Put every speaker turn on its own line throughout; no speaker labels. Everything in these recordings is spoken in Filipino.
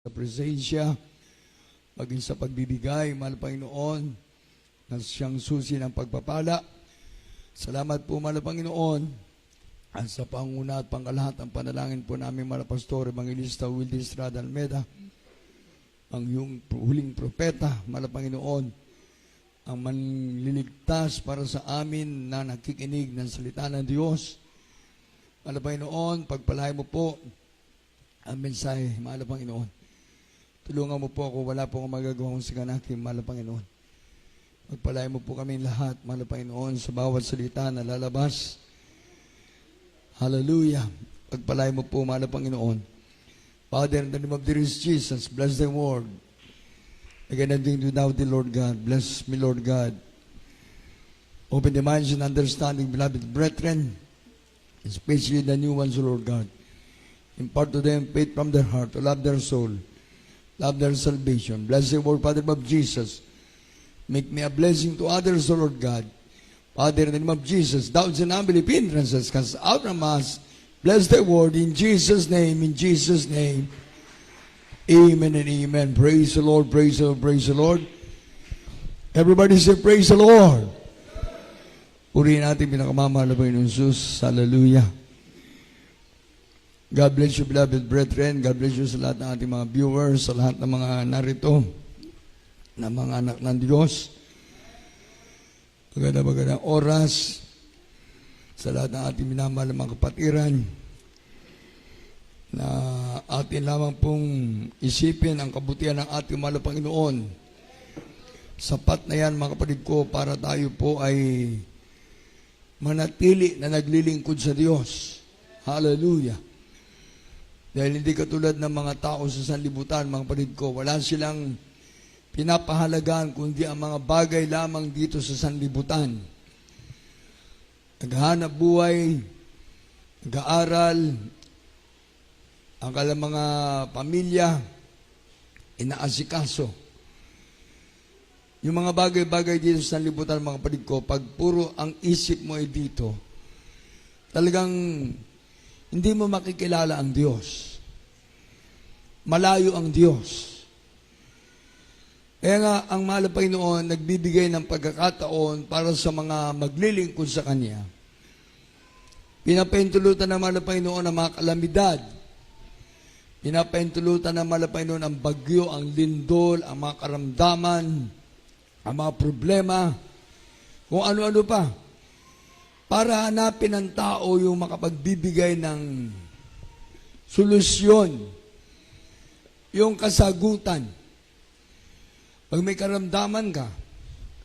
sa presensya, maging sa pagbibigay, mahal Panginoon, na siyang susi ng pagpapala. Salamat po, mahal Panginoon, at sa panguna at pangkalahat ang panalangin po namin, mahal Pastor Evangelista Wildy Estrada Almeda, ang iyong huling propeta, mahal Panginoon, ang manliligtas para sa amin na nakikinig ng salita ng Diyos. Mahal Panginoon, pagpalain mo po ang mensahe, mahal Panginoon. Tulungan mo po ako, wala po akong magagawang siganakin, mahal Panginoon. Pagpalain mo po kami lahat, mahal Panginoon, sa bawat salita na lalabas. Hallelujah. Pagpalain mo po, mahal Panginoon. Father, in the name of the Lord Jesus, bless the word. Again, I'm doing without the Lord God. Bless me, Lord God. Open the minds and understanding, beloved brethren, especially the new ones, Lord God. Impart to them faith from their heart, to love their soul, love their salvation. Bless the word, Father of Jesus. Make me a blessing to others, O Lord God. Father, in the name of Jesus, doubts and unbelief hindrances cast out from us. Bless the word in Jesus' name, in Jesus' name. Amen and amen. Praise the Lord, praise the Lord, praise the Lord. Everybody say, praise the Lord. Purihin natin pinakamamahal na Panginoon Jesus. Hallelujah. God bless you, beloved brethren. God bless you sa lahat ng ating mga viewers, sa lahat ng mga narito, na mga anak ng Diyos. Magandang oras sa lahat ng ating minamahal na mga kapatiran, na atin lamang pong isipin ang kabutihan ng ating mahal na Panginoon. Sapat na yan, mga kapatid ko, para tayo po ay manatili na naglilingkod sa Diyos. Hallelujah. Dahil hindi katulad ng mga tao sa sanlibutan, mga kapatid ko, wala silang pinapahalagaan kundi ang mga bagay lamang dito sa sanlibutan. Naghahanap buhay, nag-aaral, ang kanilang mga pamilya, inaasikaso. Yung mga bagay-bagay dito sa sanlibutan, mga kapatid ko, pag puro ang isip mo ay dito, talagang hindi mo makikilala ang Diyos. Malayo ang Diyos. Kaya nga, ang mahal na Panginoon nagbibigay ng pagkakataon para sa mga maglilingkod sa Kanya. Pinapahintulutan ng mahal na Panginoon ang mga kalamidad. Pinapahintulutan ng mahal na Panginoon ang bagyo, ang lindol, ang mga karamdaman, ang mga problema, kung ano-ano pa. Para hanapin ng tao yung makapagbibigay ng solusyon, yung kasagutan. Pag may karamdaman ka,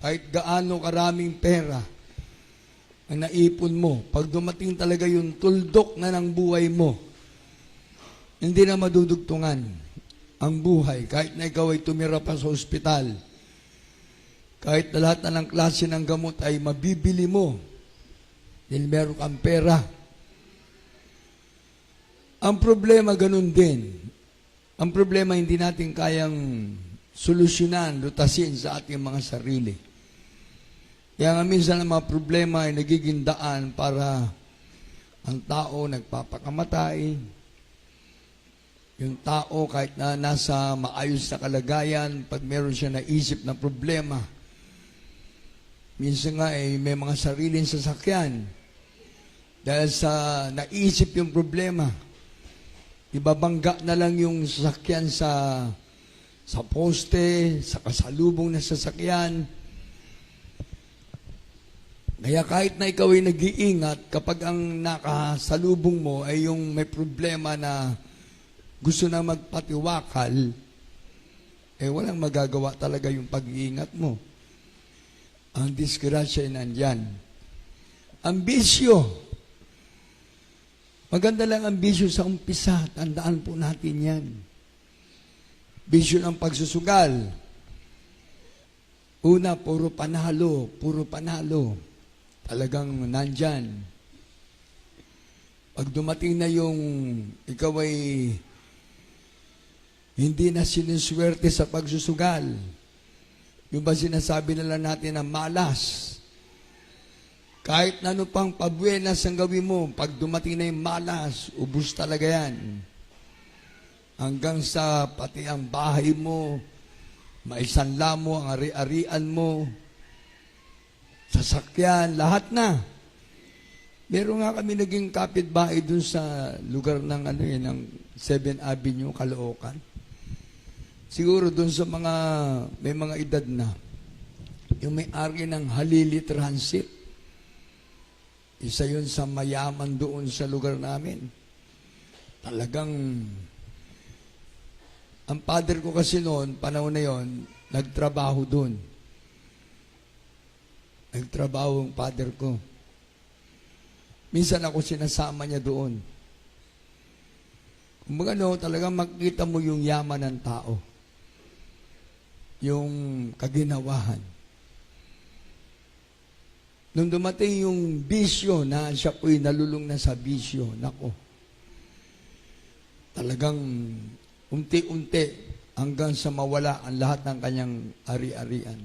kahit gaano karaming pera ang naipon mo, pag dumating talaga yung tuldok na ng buhay mo, hindi na madudugtungan ang buhay. Kahit na ikaw ay tumira pa sa ospital, kahit na lahat na ng klase ng gamot ay mabibili mo, dahil meron kang pera. Ang problema ganun din. Ang problema hindi natin kayang solusyonan, lutasin sa ating mga sarili. Kaya nga minsan ang mga problema ay nagiging daan para ang tao nagpapakamatay. Yung tao kahit na nasa maayos na kalagayan, pag meron siya naisip na problema, minsan nga may mga sariling sasakyan. Dahil sa naisip yung problema, ibabangga na lang yung sasakyan sa poste, sa kasalubong na sasakyan. Kaya kahit na ikaw ay nag-iingat, kapag ang nakasalubong mo ay yung may problema na gusto na magpatiwakal, walang magagawa talaga yung pag-iingat mo. Ang disgrasya ay nandyan. Ambisyo. Maganda lang ang bisyo sa umpisa. Tandaan po natin yan. Bisyo ng pagsusugal. Una, puro panalo. Puro panalo. Talagang nandyan. Pag dumating na yung ikaw ay hindi na sinuswerte sa pagsusugal, yung ba sinasabi nila natin na malas, kahit na ano pang pabuenas ang gawin mo, pag dumating na yung malas, ubus talaga yan. hanggang sa pati ang bahay mo, maisanla mo ang ari-arian mo, sasakyan, lahat na. Meron nga kami naging kapitbahay dun sa lugar ng ng 7th Avenue, Caloocan. Siguro dun sa may mga edad na, yung may-ari ng Halili Transit, isa yun sa mayaman doon sa lugar namin. Talagang, ang father ko kasi noon, panahon na yon, nagtrabaho doon. Nagtrabaho ang father ko. Minsan ako sinasama niya doon. Kumbaga talagang makita mo yung yaman ng tao. Yung kaginawahan. Nung dumating yung bisyo na siya po'y nalulung na sa bisyo, nako, talagang unti-unti hanggang sa mawala ang lahat ng kanyang ari-arian.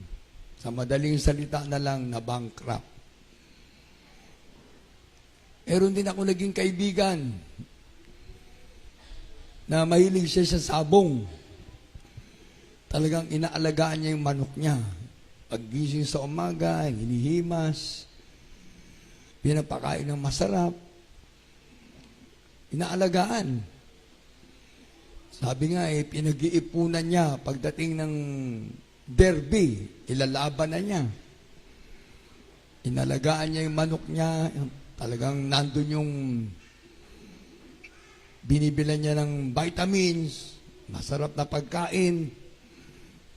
Sa madaling salita na lang, na bankrupt. Meron din ako naging kaibigan na mahilig siya sa sabong. Talagang inaalagaan niya yung manok niya. Paggising sa umaga, hinihimas, pinapakain ng masarap, inaalagaan. Sabi nga pinag-iipunan niya pagdating ng derby, ilalaban na niya. Inalagaan niya yung manok niya, talagang nandun yung binibilan niya ng vitamins, masarap na pagkain,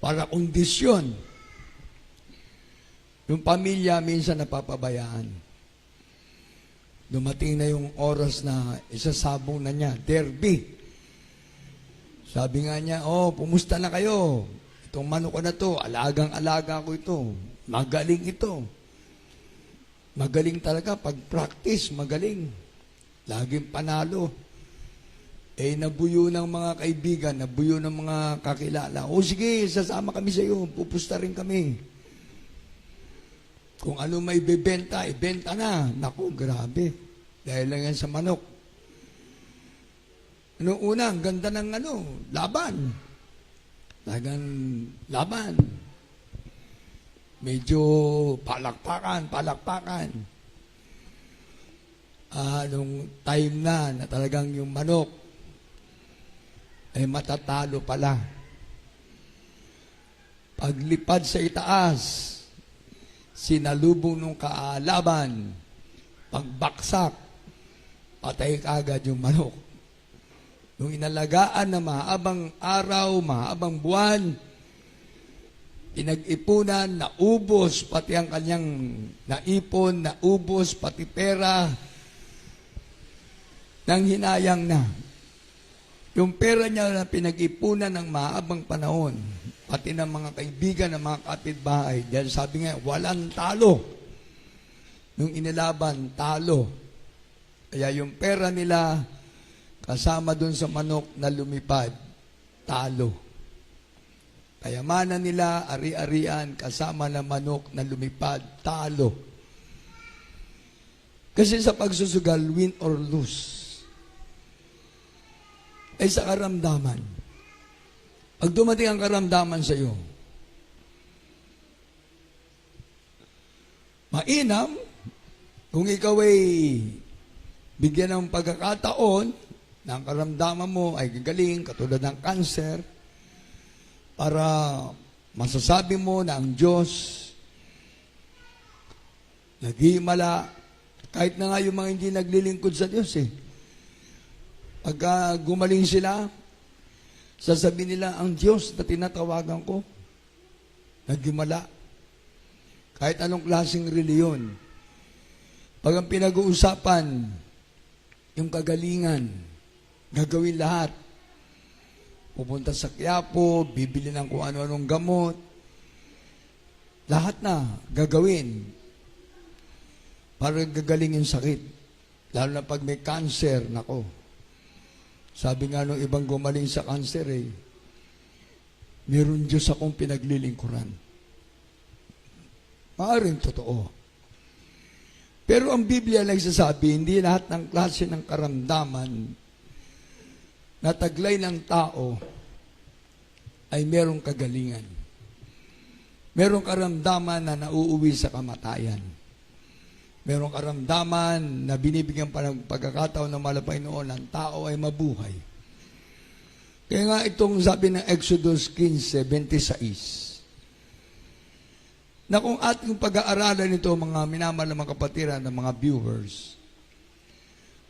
para kondisyon. Yung pamilya minsan napapabayaan. Dumating na yung oras na isasabong na niya, derby. Sabi nga niya, pumusta na kayo? Itong manok ko na to, alagang-alaga ko ito. Magaling ito. Magaling talaga, pag practice, magaling. Laging panalo. Nabuyo ng mga kaibigan, nabuyo ng mga kakilala. Sige, sasama kami sa iyo, pupusta rin kami. Kung ano may bebenta, ibenta na. Naku, grabe. Dahil lang yan sa manok. Noong una, ang ganda ng laban. Talagang laban. Medyo palakpakan. Nung time na talagang yung manok, matatalo pala. Paglipad sa itaas, sinalubong nung kaalaban, pagbaksak, patay kaagad yung manok. Nung inalagaan na mahabang araw, mahabang buwan, pinag-ipunan, naubos pati ang kanyang naipon, naubos pati pera, nang hinayang na. Yung pera niya na pinag-ipunan ng mahabang panahon, pati ng mga kaibigan, ng mga kapitbahay, dahil sabi nga, walang talo. Nung inilaban, talo. Kaya yung pera nila, kasama dun sa manok na lumipad, talo. Kayamanan nila, ari-arian, kasama na manok na lumipad, talo. Kasi sa pagsusugal, win or lose, ay sa karamdaman. Pag dumating ang karamdaman sa iyo, mainam, kung ikaw ay bigyan ng pagkakataon na ang karamdaman mo ay gagaling, katulad ng cancer, para masasabi mo na ang Diyos naghihimala, kahit na nga yung mga hindi naglilingkod sa Diyos Pagka gumaling sila, sasabihin nila, ang Diyos na tinatawagan ko, naghimala. Kahit anong klaseng reliyon. Pag ang pinag-uusapan, yung kagalingan, gagawin lahat. Pupunta sa Quiapo, bibili ng kung ano-anong gamot. Lahat na, gagawin. Para gagaling yung sakit. Lalo na pag may cancer, nako. Sabi nga nung ibang gumaling sa cancer meron Diyos akong pinaglilingkuran. Maaring totoo. Pero ang Biblia nagsasabi, hindi lahat ng klase ng karamdaman, na taglay ng tao ay merong kagalingan. Merong karamdaman na nauuwi sa kamatayan. Merong karamdaman na binibigyan pa ng pagkakataon ng Panginoon ng tao ay mabuhay. Kaya nga itong sabi ng Exodus 15:26, na kung ating pag-aaralan ito, mga minamahal na mga kapatiran ng mga viewers,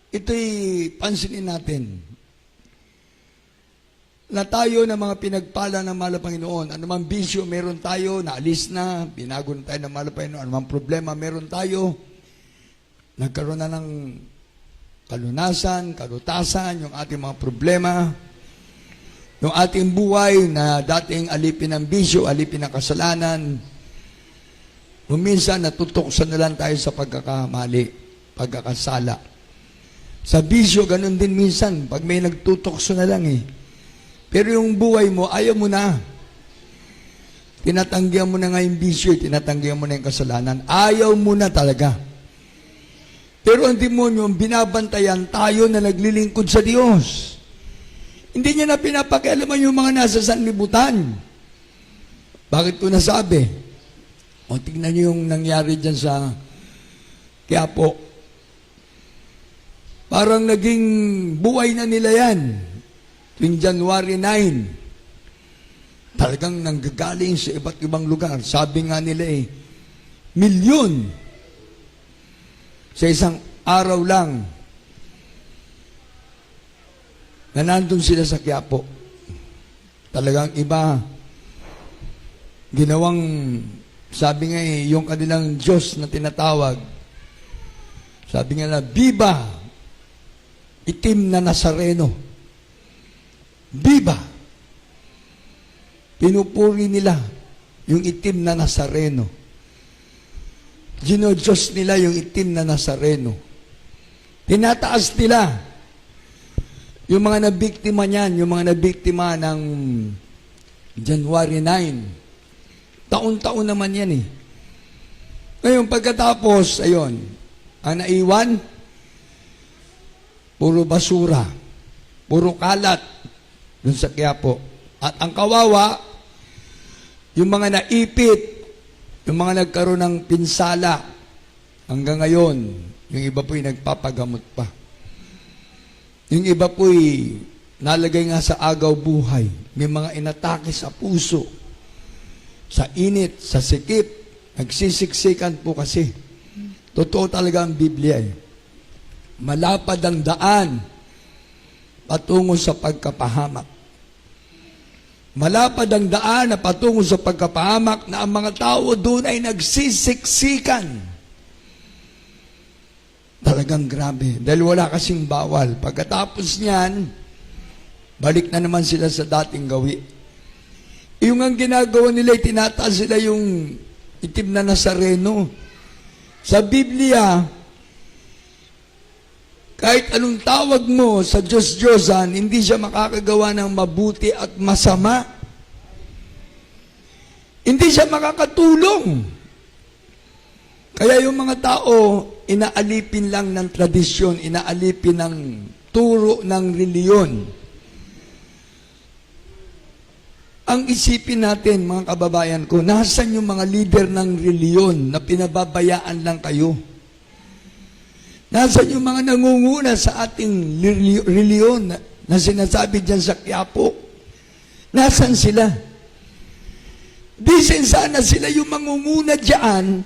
ito'y pansinin natin na tayo na mga pinagpala ng mahal na Panginoon, anumang bisyo meron tayo, naalis na, binago na tayo ng mahal na Panginoon, anumang problema meron tayo, nagkaroon na ng kalunasan, kalutasan, yung ating mga problema, yung ating buhay na dating alipin ng bisyo, alipin ng kasalanan, minsan natutoksan na lang tayo sa pagkakamali, pagkakasala. Sa bisyo, ganun din minsan, pag may nagtutokso na lang eh. Pero yung buhay mo, ayaw mo na. Tinatanggihan mo na nga yung bisyo, tinatanggihan mo na yung kasalanan. Ayaw mo na talaga. Pero ang demonyo, binabantayan tayo na naglilingkod sa Diyos. Hindi niya na pinapakialaman yung mga nasa sanlibutan. Bakit ko nasabi? O tignan niyo yung nangyari dyan sa Quiapo. Parang naging buhay na nila yan. Tuwing January 9, talagang nanggagaling sa iba't ibang lugar. Sabi nga nila milyon sa isang araw lang na nandun sila sa Quiapo. Talagang iba, ginawang, sabi nga yung kanilang Diyos na tinatawag, sabi nga na, Viva, itim na Nazareno. Viva! Pinupuri nila yung itim na Nazareno. Diyos nila yung itim na Nazareno. Tinataas nila yung mga nabiktima niyan, yung mga nabiktima ng January 9. Taon-taon naman yan eh. Ngayon, pagkatapos, ayun, ang naiwan, puro basura, puro kalat, dun sa Quiapo. At ang kawawa, yung mga naipit, yung mga nagkaroon ng pinsala, hanggang ngayon, yung iba po'y nagpapagamot pa. Yung iba po'y nalagay nga sa agaw buhay. May mga inatake sa puso, sa init, sa sikip, nagsisiksikan po kasi. Totoo talaga ang Biblia eh. Malapad ang daan patungo sa pagkapahamak. Malapad ang daan na patungo sa pagkapahamak na ang mga tao doon ay nagsisiksikan. Talagang grabe. Dahil wala kasing bawal. Pagkatapos niyan, balik na naman sila sa dating gawi. Yung ang ginagawa nila, tinataas sila yung itim na Nazareno. Sa Biblia, kahit anong tawag mo sa Diyos-Diyosan, hindi siya makakagawa ng mabuti at masama. Hindi siya makakatulong. Kaya yung mga tao, inaalipin lang ng tradisyon, inaalipin ng turo ng reliyon. Ang isipin natin, mga kababayan ko, nasan yung mga leader ng reliyon na pinababayaan lang kayo? Nasaan yung mga nangunguna sa ating reliyon na sinasabi dyan sa Quiapo? Nasaan sila? Disin sana sila yung mangunguna dyan.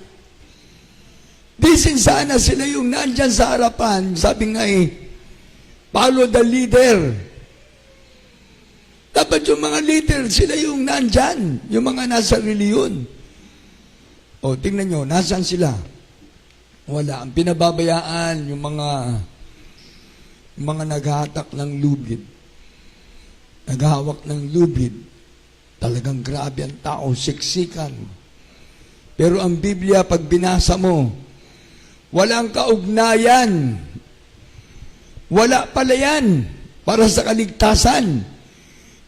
Disin sana sila yung nandyan sa harapan. Sabi nga follow the leader. Dapat yung mga leader, sila yung nandyan. Yung mga nasa reliyon. O, tingnan nyo, nasaan sila? Wala. Ang pinababayaan, yung mga naghahatak ng lubid, naghahawak ng lubid, talagang grabe ang tao, siksikan. Pero ang Biblia, pag binasa mo, walang kaugnayan. Wala pala yan para sa kaligtasan.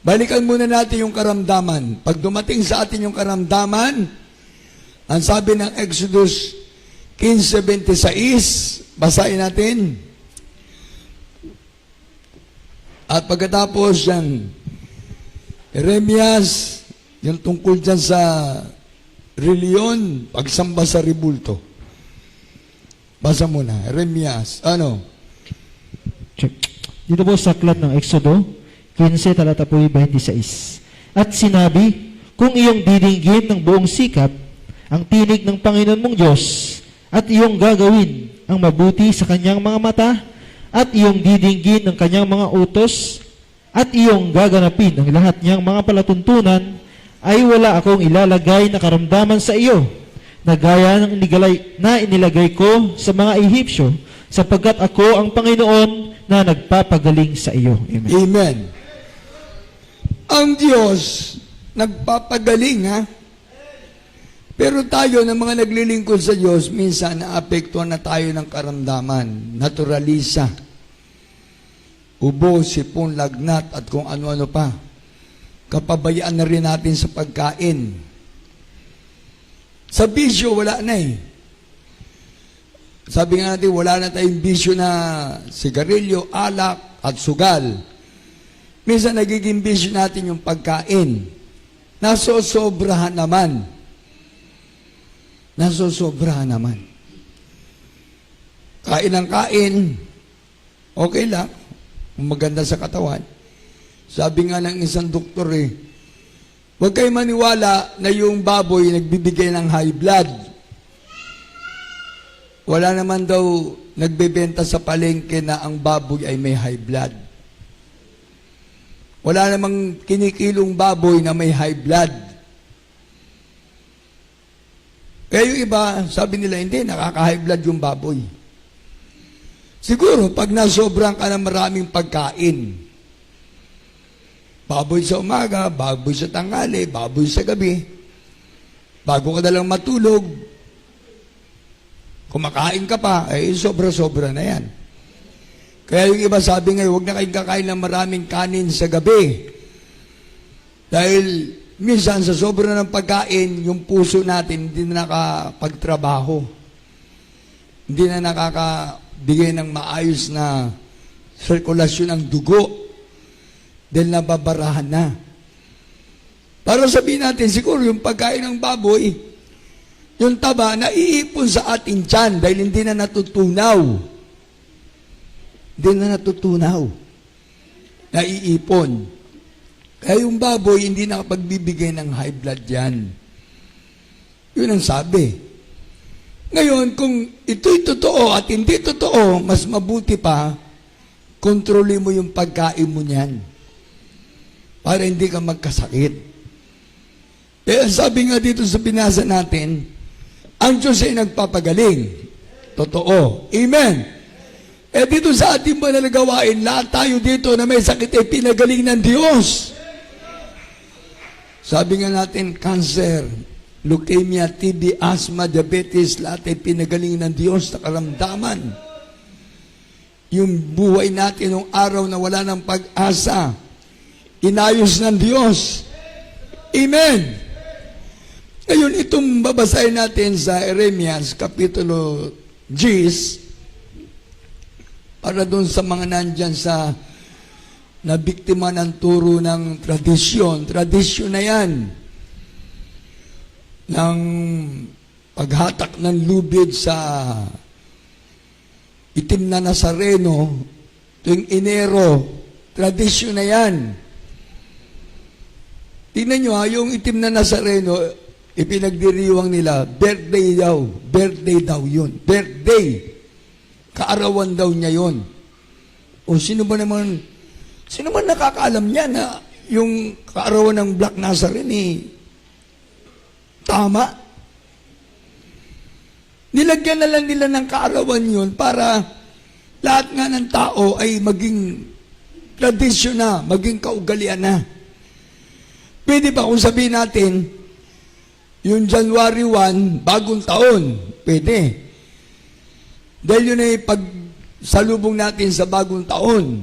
Balikan muna natin yung karamdaman. Pag dumating sa atin yung karamdaman, ang sabi ng Exodus 15:26, basahin natin. At pagkatapos yan, Jeremias, yung tungkol dyan sa reliyon, pagsamba sa ribulto. Basa mo na, Jeremias, ano?
Check. Dito po sa aklat ng Exodo 15, talata po 26. At sinabi, kung iyong didinggin ng buong sikap ang tinig ng Panginoon mong Diyos at iyong gagawin ang mabuti sa kanyang mga mata at iyong didinggin ng kanyang mga utos at iyong gaganapin ang lahat niyang mga palatuntunan, ay wala akong ilalagay na karamdaman sa iyo na gaya ng inilagay ko sa mga Ehipsyo, sapagkat ako ang Panginoon na nagpapagaling sa iyo. Amen.
Amen. Ang Diyos, nagpapagaling, ha? Pero tayo, ng mga naglilingkod sa Diyos, minsan naapektuhan na tayo ng karamdaman, naturalisa, ubo, sipon, lagnat, at kung ano-ano pa. Kapabayaan na rin natin sa pagkain. Sa bisyo, wala na eh. Sabi nga natin, wala na tayong bisyo na sigarilyo, alak, at sugal. Minsan nagiging bisyo natin yung pagkain. Nasosobrahan naman. Nasosobrahan naman. Kain ng kain, okay lang, maganda sa katawan. Sabi nga ng isang doktor huwag kayo maniwala na yung baboy nagbibigay ng high blood. Wala naman daw nagbebenta sa palengke na ang baboy ay may high blood. Wala namang kinikilong baboy na may high blood. Kaya yung iba, sabi nila, hindi, nakaka-high blood yung baboy. Siguro, pag nasobrang ka ng maraming pagkain, baboy sa umaga, baboy sa tanghali, baboy sa gabi, bago ka nalang matulog, kumakain ka pa, sobra-sobra na yan. Kaya yung iba sabi ngayon, huwag na kayong kakain ng maraming kanin sa gabi. Dahil minsan sa sobra ng pagkain, yung puso natin hindi na nakapagtrabaho. Hindi na nakakabigay ng maayos na sirkulasyon ng dugo. Dahil nababarahan na. Para sabihin natin, siguro yung pagkain ng baboy, yung taba, naiipon sa ating tiyan dahil hindi na natutunaw. Hindi na natutunaw. Naiipon. Kaya yung baboy, hindi nakapagbibigay ng high blood yan. Yun ang sabi. Ngayon, kung ito'y totoo at hindi totoo, mas mabuti pa, kontrolin mo yung pagkain mo niyan. Para hindi ka magkasakit. Kaya sabi nga dito sa binasa natin, ang Diyos ay nagpapagaling. Totoo. Amen. Dito sa ating manalagawain, lahat tayo dito na may sakit ay pinagaling ng Diyos. Sabi nga natin, cancer, leukemia, TB, asthma, diabetes, lahat ay pinagaling ng Diyos na karamdaman. Yung buhay natin nung araw na wala ng pag-asa, inayos ng Diyos. Amen. Ngayon, itong babasahin natin sa Jeremias, Kapitulo 10, para doon sa mga nandyan sa nabiktima ng turo ng tradisyon. Tradisyon na yan. Ng paghatak ng lubid sa itim na Nazareno tuwing Enero. Tradisyon na yan. Tingnan nyo yung itim na Nazareno, ipinagdiriwang nila, birthday daw yun. Birthday. Kaarawan daw niya yun. O sino man nakakaalam niya na yung kaarawan ng Black Nazarene, tama? Nilagyan na lang nila ng kaarawan yun para lahat nga ng tao ay maging tradisyon na, maging kaugalian na. Pwede ba kung sabihin natin, yung January 1, bagong taon, pwede. Dahil yun ay pagsalubong natin sa bagong taon.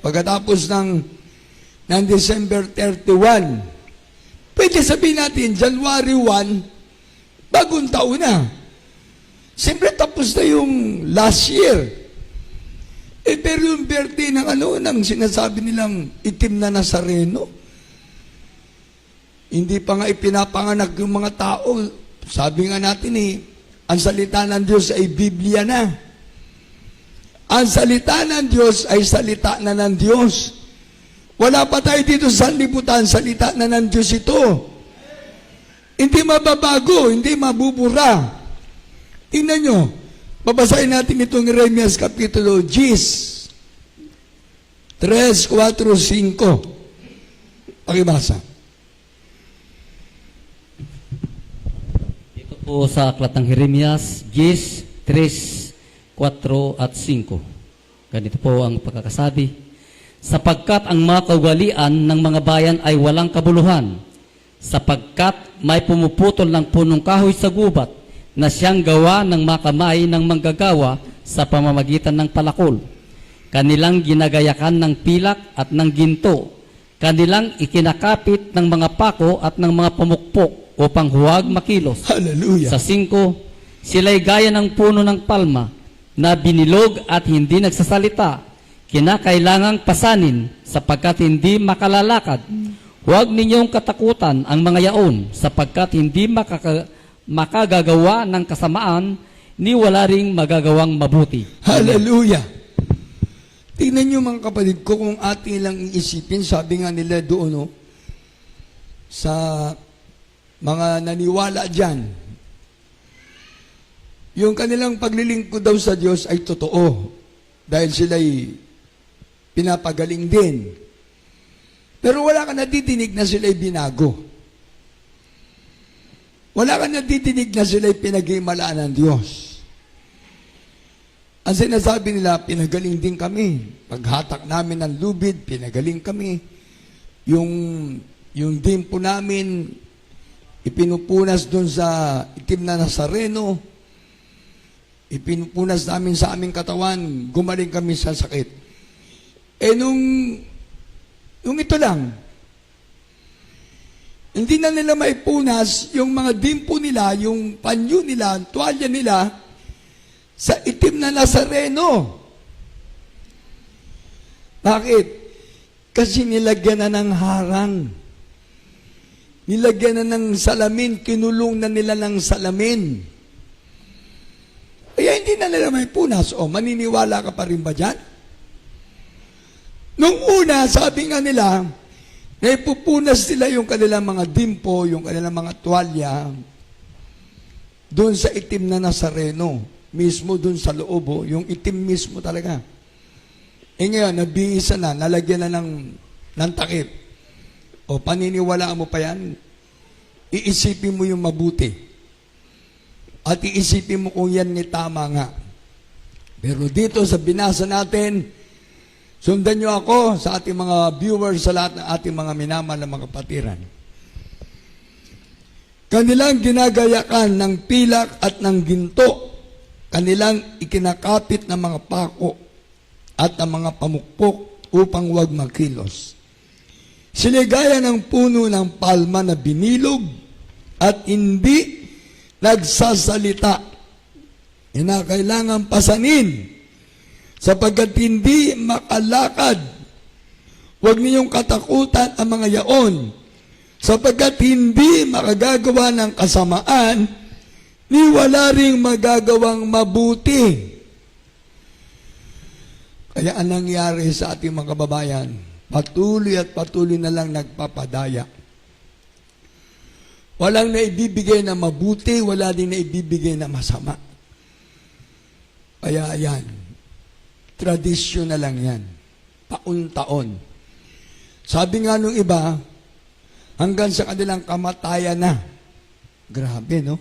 Pagkatapos ng December 31, pwede sabihin natin, January 1, bagong taon na. Siyempre tapos na yung last year. Pero yung birthday ng ng sinasabi nilang itim na Nazareno, hindi pa nga ipinapanganak yung mga tao. Sabi nga natin ang salita ng Diyos ay Biblia na. Ang salita ng Diyos ay salita na ng Diyos. Wala pa tayo dito sa libutan, salita na ng Diyos ito. Hindi mababago, hindi mabubura. Tingnan nyo, babasahin natin itong Jeremias Kapitulo 10, 3, 4, 5. Pakibasa.
Ito po sa aklat ng Jeremias 10, 3, 4 at 5. Ganito po ang pagkakasabi. Sapagkat ang mga kaugalian ng mga bayan ay walang kabuluhan, sapagkat may pumuputol ng punong kahoy sa gubat na siyang gawa ng makamay ng manggagawa sa pamamagitan ng palakol. Kanilang ginagayakan ng pilak at ng ginto. Kanilang ikinakapit ng mga pako at ng mga pamukpok upang huwag makilos.
Hallelujah.
Sa 5, sila'y gaya ng puno ng palma na binilog at hindi nagsasalita. Kinakailangang pasanin sapagkat hindi makalalakad. Huwag ninyong katakutan ang mga yaon sapagkat hindi makagagawa ng kasamaan ni wala ring magagawang mabuti.
Hallelujah. Tingnan nyo mga kapatid ko, kung ating lang iisipin, sabi nga nila doon, sa mga naniwala dyan, yung kanilang paglilingkod daw sa Diyos ay totoo dahil sila'y pinapagaling din. Pero wala ka natidinig na sila'y binago. Wala ka natidinig na sila'y pinag-imalaan ng Diyos. Ang sinasabi nila, pinagaling din kami. Paghatak namin ng lubid, pinagaling kami. Yung dimpo namin, ipinupunas doon sa itim na Nazareno. Ipinupunas namin sa aming katawan, gumaling kami sa sakit. Nung ito lang, hindi na nila maipunas yung mga dimpo nila, yung panyo nila, tuwalya nila, sa itim na Nazareno. Bakit? Kasi nilagyan na ng harang. Nilagyan na ng salamin, kinulong na nila ng salamin. Kaya hindi na nila maipunas. O, maniniwala ka pa rin ba dyan? Nung una, sabi nga nila, na ipupunas nila yung kanilang mga dimpo, yung kanilang mga tuwalya, doon sa itim na Nazareno, mismo doon sa loob, yung itim mismo talaga. Ngayon, nabihisa na, nalagyan na ng takip. O, paniniwalaan mo pa yan? Iisipin mo yung mabuti. At iisipin mo kung yan ni tama nga. Pero dito sa binasa natin, sundan nyo ako sa ating mga viewers, sa lahat ng ating mga minamahal na mga kapatiran. Kanilang ginagayakan ng pilak at ng ginto. Kanilang ikinakapit ng mga pako at ng mga pamukpok upang huwag makilos. Siligaya ng puno ng palma na binilog at hindi nagsasalita. Kinakailangan pasanin sapagkat hindi makalakad. Huwag ninyong katakutan ang mga yaon, sapagkat hindi makagagawa ng kasamaan, ni wala ring magagawang mabuti. Kaya ang nangyari sa ating mga kababayan, patuloy at patuloy na lang nagpapadaya. Walang naibibigay na mabuti, wala din naibibigay na masama. Kaya yan, tradisyon na lang yan. Taon-taon. Sabi nga nung iba, hanggang sa kanilang kamatayan na. Grabe, no?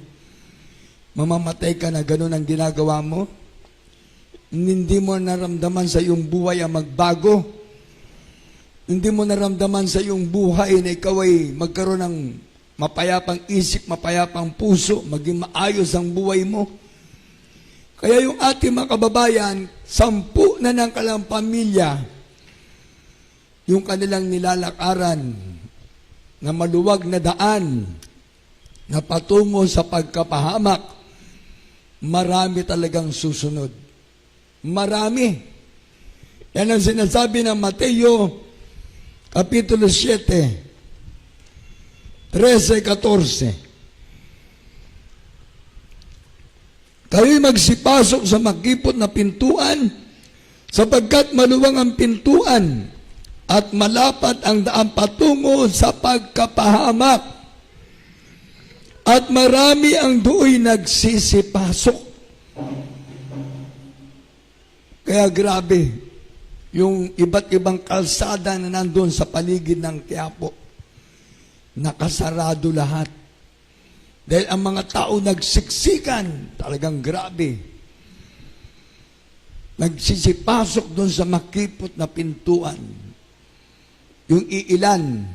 Mamamatay ka na, ganun ang ginagawa mo. Hindi mo naramdaman sa iyong buhay ang magbago. Hindi mo naramdaman sa iyong buhay na ikaw ay magkaroon ng mapayapang isip, mapayapang puso, maging maayos ang buhay mo. Kaya yung ating mga kababayan, 10 na ng kanilang pamilya, yung kanilang nilalakaran na maluwag na daan na patungo sa pagkapahamak, marami talagang susunod. Marami. Yan ang sinasabi ng Mateo, Kapitulo 7, 13-14. Kayo'y magsipasok sa makipot na pintuan, sapagkat maluwang ang pintuan at malapat ang daan patungo sa pagkapahamak, at marami ang do'y nagsisipasok. Kaya grabe, yung iba't ibang kalsada na nandun sa paligid ng Quiapo, nakasarado lahat. Dahil ang mga tao nagsiksikan, talagang grabe. Nagsisipasok doon sa makipot na pintuan. Yung iilan.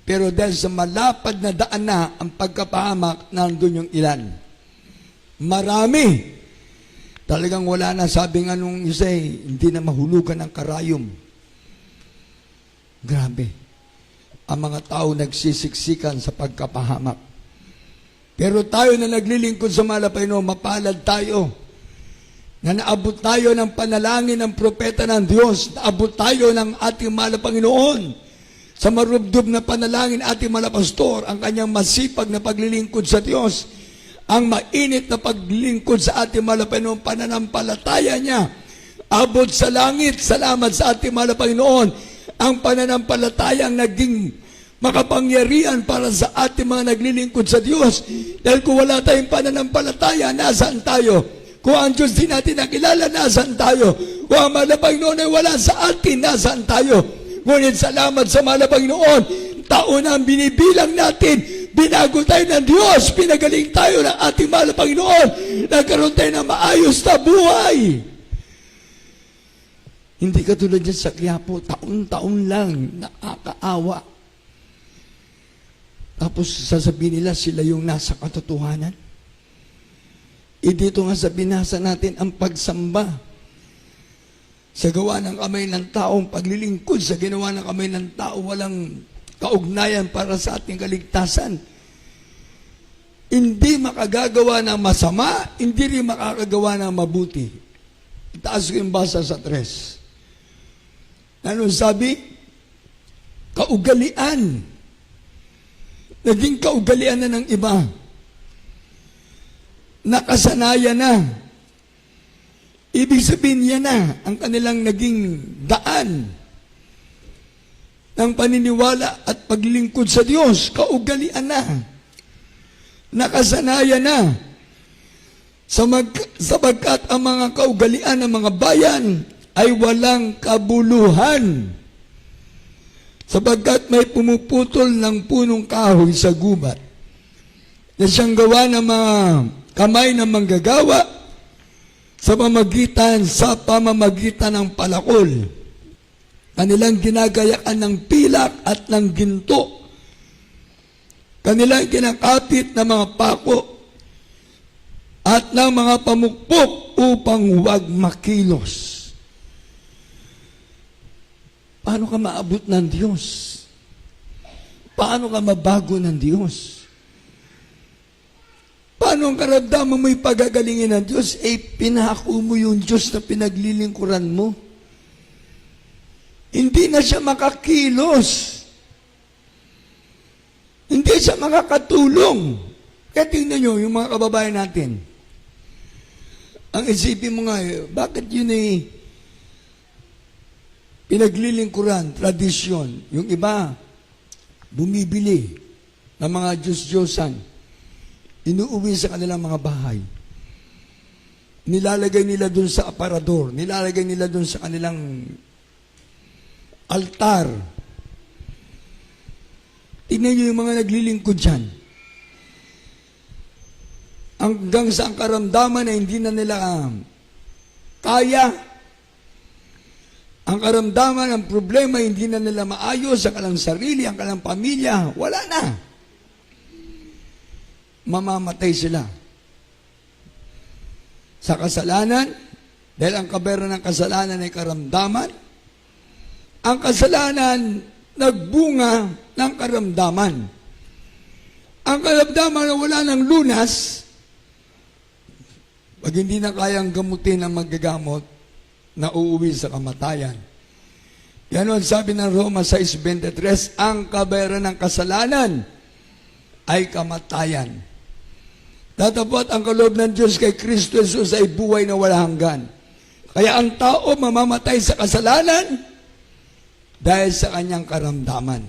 Pero dahil sa malapad na daan na ang pagkapahamak, nandun yung ilan. Marami. Talagang wala na, sabi nga nung isa, hindi na mahulugan ng karayom. Grabe. Ang mga tao nagsisiksikan sa pagkapahamak. Pero tayo na naglilingkod sa Malapayno, mapalad tayo. Na naabot tayo ng panalangin ng propeta ng Diyos. Naabot tayo ng ating mahal na Panginoon. Sa marubdob na panalangin ating mahal na pastor, ang kanyang masipag na paglilingkod sa Diyos. Ang mainit na paglingkod sa ating mahal na Panginoon, pananampalataya niya. Abot sa langit, salamat sa ating mahal na Panginoon. Ang pananampalatayang naging makapangyarihan para sa ating mga naglilingkod sa Diyos. Dahil kung wala tayong pananampalataya, nasaan tayo? Kung ang Diyos di natin nakilala, nasaan tayo? Kung ang mahal na Panginoon ay wala sa atin, nasaan tayo? Ngunit salamat sa mahal na Panginoon, taon ang binibilang natin, binago tayo ng Diyos, pinagaling tayo ng ating mahal na Panginoon, nagkaroon tayo ng maayos na buhay. Hindi katulad dyan sa Quiapo, taon-taon lang, nakakaawa. Tapos sasabihin nila sila yung nasa katotohanan. Dito nga sa binasa natin ang pagsamba. Sa gawa ng kamay ng taong paglilingkod, sa ginawa ng kamay ng tao, walang kaugnayan para sa ating kaligtasan. Hindi makagagawa ng masama, hindi rin makakagawa ng mabuti. Itaas ko yung basa sa 3. Ano sabi? Kaugalian. Naging kaugalian na ng iba. Nakasanayan na. Ibig sabihin niya na ang kanilang naging daan ng paniniwala at paglingkod sa Diyos. Kaugalian na. Nakasanayan na. Sapagkat ang mga kaugalian ng mga bayan ay walang kabuluhan. Sapagkat may pumuputol ng punong kahoy sa gubat na siyang gawa ng mga kamay ng manggagawa sa pamamagitan ng palakol. Kanilang ginagayakan ng pilak at ng ginto. Kanilang kinakapit ng mga pako at ng mga pamukpok upang huwag makilos. Paano ka maabot ng Diyos? Paano ka mabago ng Diyos? Paano ang karamdaman mo'y pagagalingin ng Diyos? Pinako mo yung Diyos na pinaglilingkuran mo. Hindi na siya makakilos. Hindi siya makakatulong. Kaya tingnan nyo, yung mga kababayan natin. Ang isipin mo nga, bakit yun pinaglilingkuran, tradisyon? Yung iba, bumibili ng mga Diyos-Diyosan. Inuuwi sa kanilang mga bahay. Nilalagay nila dun sa aparador. Nilalagay nila dun sa kanilang altar. Tingnan nyo yung mga naglilingkod dyan. Hanggang sa ang karamdaman na hindi na nila kaya. Ang karamdaman, ang problema, hindi na nila maayos ang kanilang sarili, ang kanilang pamilya. Wala na. Mamamatay sila. Sa kasalanan, dahil ang kabera ng kasalanan ay karamdaman, ang kasalanan nagbunga ng karamdaman. Ang karamdaman na wala ng lunas, pag hindi na kayang gamutin ang maggagamot, na uuwi sa kamatayan. Ganon sabi ng Roma 6:23, ang kabayaran ng kasalanan ay kamatayan. Datapot ang kaloob ng Diyos kay Kristo Jesus ay buhay na wala hanggan. Kaya ang tao mamamatay sa kasalanan dahil sa kanyang karamdaman.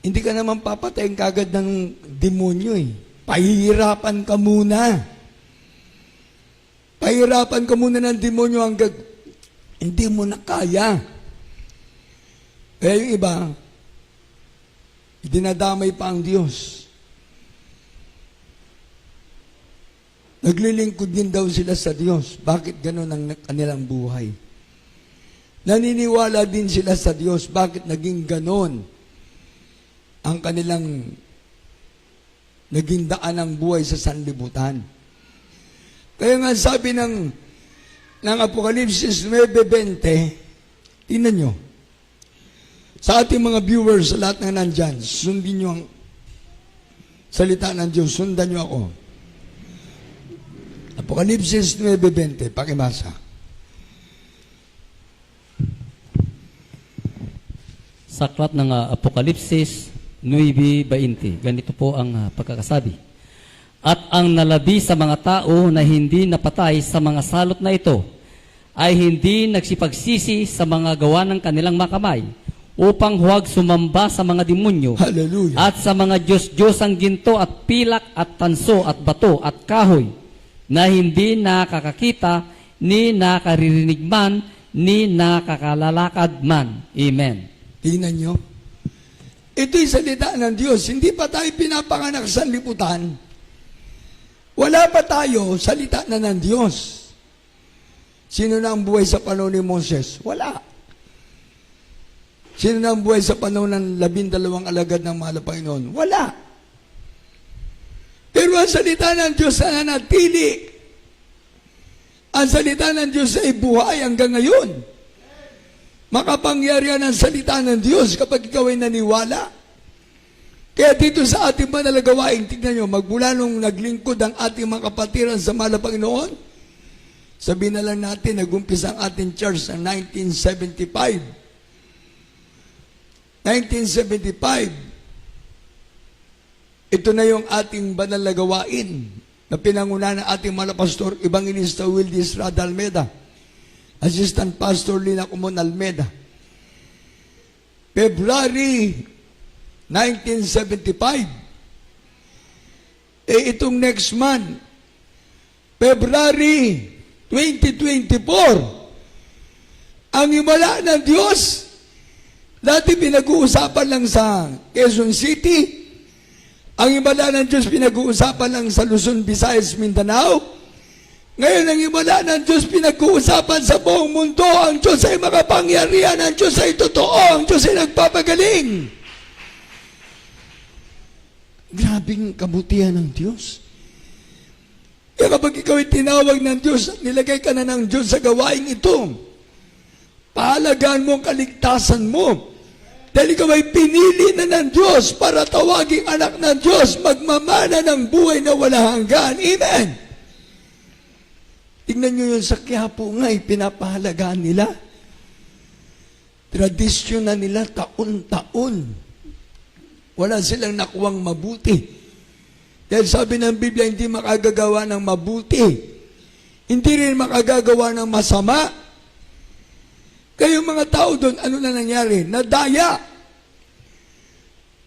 Hindi ka naman papatayin kagad ng demonyo eh. Pahihirapan ka muna. Pahirapan ka muna ng demonyo hanggang hindi mo na kaya. Kaya yung iba, dinadamay pa ang Diyos. Naglilingkod din daw sila sa Diyos. Bakit ganun ang kanilang buhay? Naniniwala din sila sa Diyos. Bakit naging ganun ang kanilang naging daan ng buhay sa sanlibutan? Kaya nga sabi ng Apokalipsis 9:20, tingnan nyo. Sa ating mga viewers, sa lahat na nandyan, sundin nyo ang salita ng Diyos. Sundan nyo ako. Apokalipsis 9:20, pakibasa.
Sa aklat ng Apokalipsis 9:20, ganito po ang pagkakasabi. At ang nalabi sa mga tao na hindi napatay sa mga salot na ito ay hindi nagsipagsisi sa mga gawa ng kanilang makamay upang huwag sumamba sa mga demonyo
Hallelujah.
at sa mga Diyos-Diyosang ginto at pilak at tanso at bato at kahoy na hindi nakakakita ni nakaririnig man ni nakakalalakad man. Amen.
Tingnan nyo. Ito'y salita ng Diyos. Hindi pa tayo pinapanganak sa liputan. Wala pa tayo, salita na ng Diyos. Sino na ang buhay sa panahon ni Moses? Wala. Sino na ang buhay sa panahon ng 12 alagad ng mahal na Panginoon? Wala. Pero ang salita ng Diyos na nanatili. Ang salita ng Diyos ay buhay hanggang ngayon. Makapangyarihan ang salita ng Diyos kapag ikaw ay naniwala. Kaya dito sa ating manalagawain, tignan nyo, magmula nung naglingkod ang ating mga kapatiran sa mahal na Panginoon, sabihin na lang natin, nag-umpisa ang ating church ng 1975. 1975, ito na yung ating banal na gawain na pinangunahan ng ating mga pastor, Evangelista Wildy Estrada Almeda, Assistant Pastor Lina Kumon Almeda. February 1975. Itong next month, February 2024, ang himala ng Diyos, dati pinag-uusapan lang sa Quezon City, ang himala ng Diyos pinag-uusapan lang sa Luzon, Visayas, Mindanao. Ngayon, ang himala ng Diyos pinag-uusapan sa buong mundo. Ang Diyos ay makapangyarihan, ang Diyos ay totoo, ang Diyos ay nagpapagaling. Grabing kabutihan ng Diyos. Kaya kapag ikaw ay tinawag ng Diyos at nilagay ka na ng Diyos sa gawain ito, pahalagaan mo ang kaligtasan mo. Dahil ikaw ay pinili na ng Diyos para tawaging anak ng Diyos, magmamana ng buhay na wala hanggan. Amen! Tingnan nyo yung sa Quiapo nga, pinapahalagaan nila. Tradisyon na nila taon-taon. Wala silang nakuwang mabuti. Dahil sabi ng Biblia, hindi makagagawa ng mabuti. Hindi rin makagagawa ng masama. Kaya yung mga tao doon, ano na nangyari? Nadaya.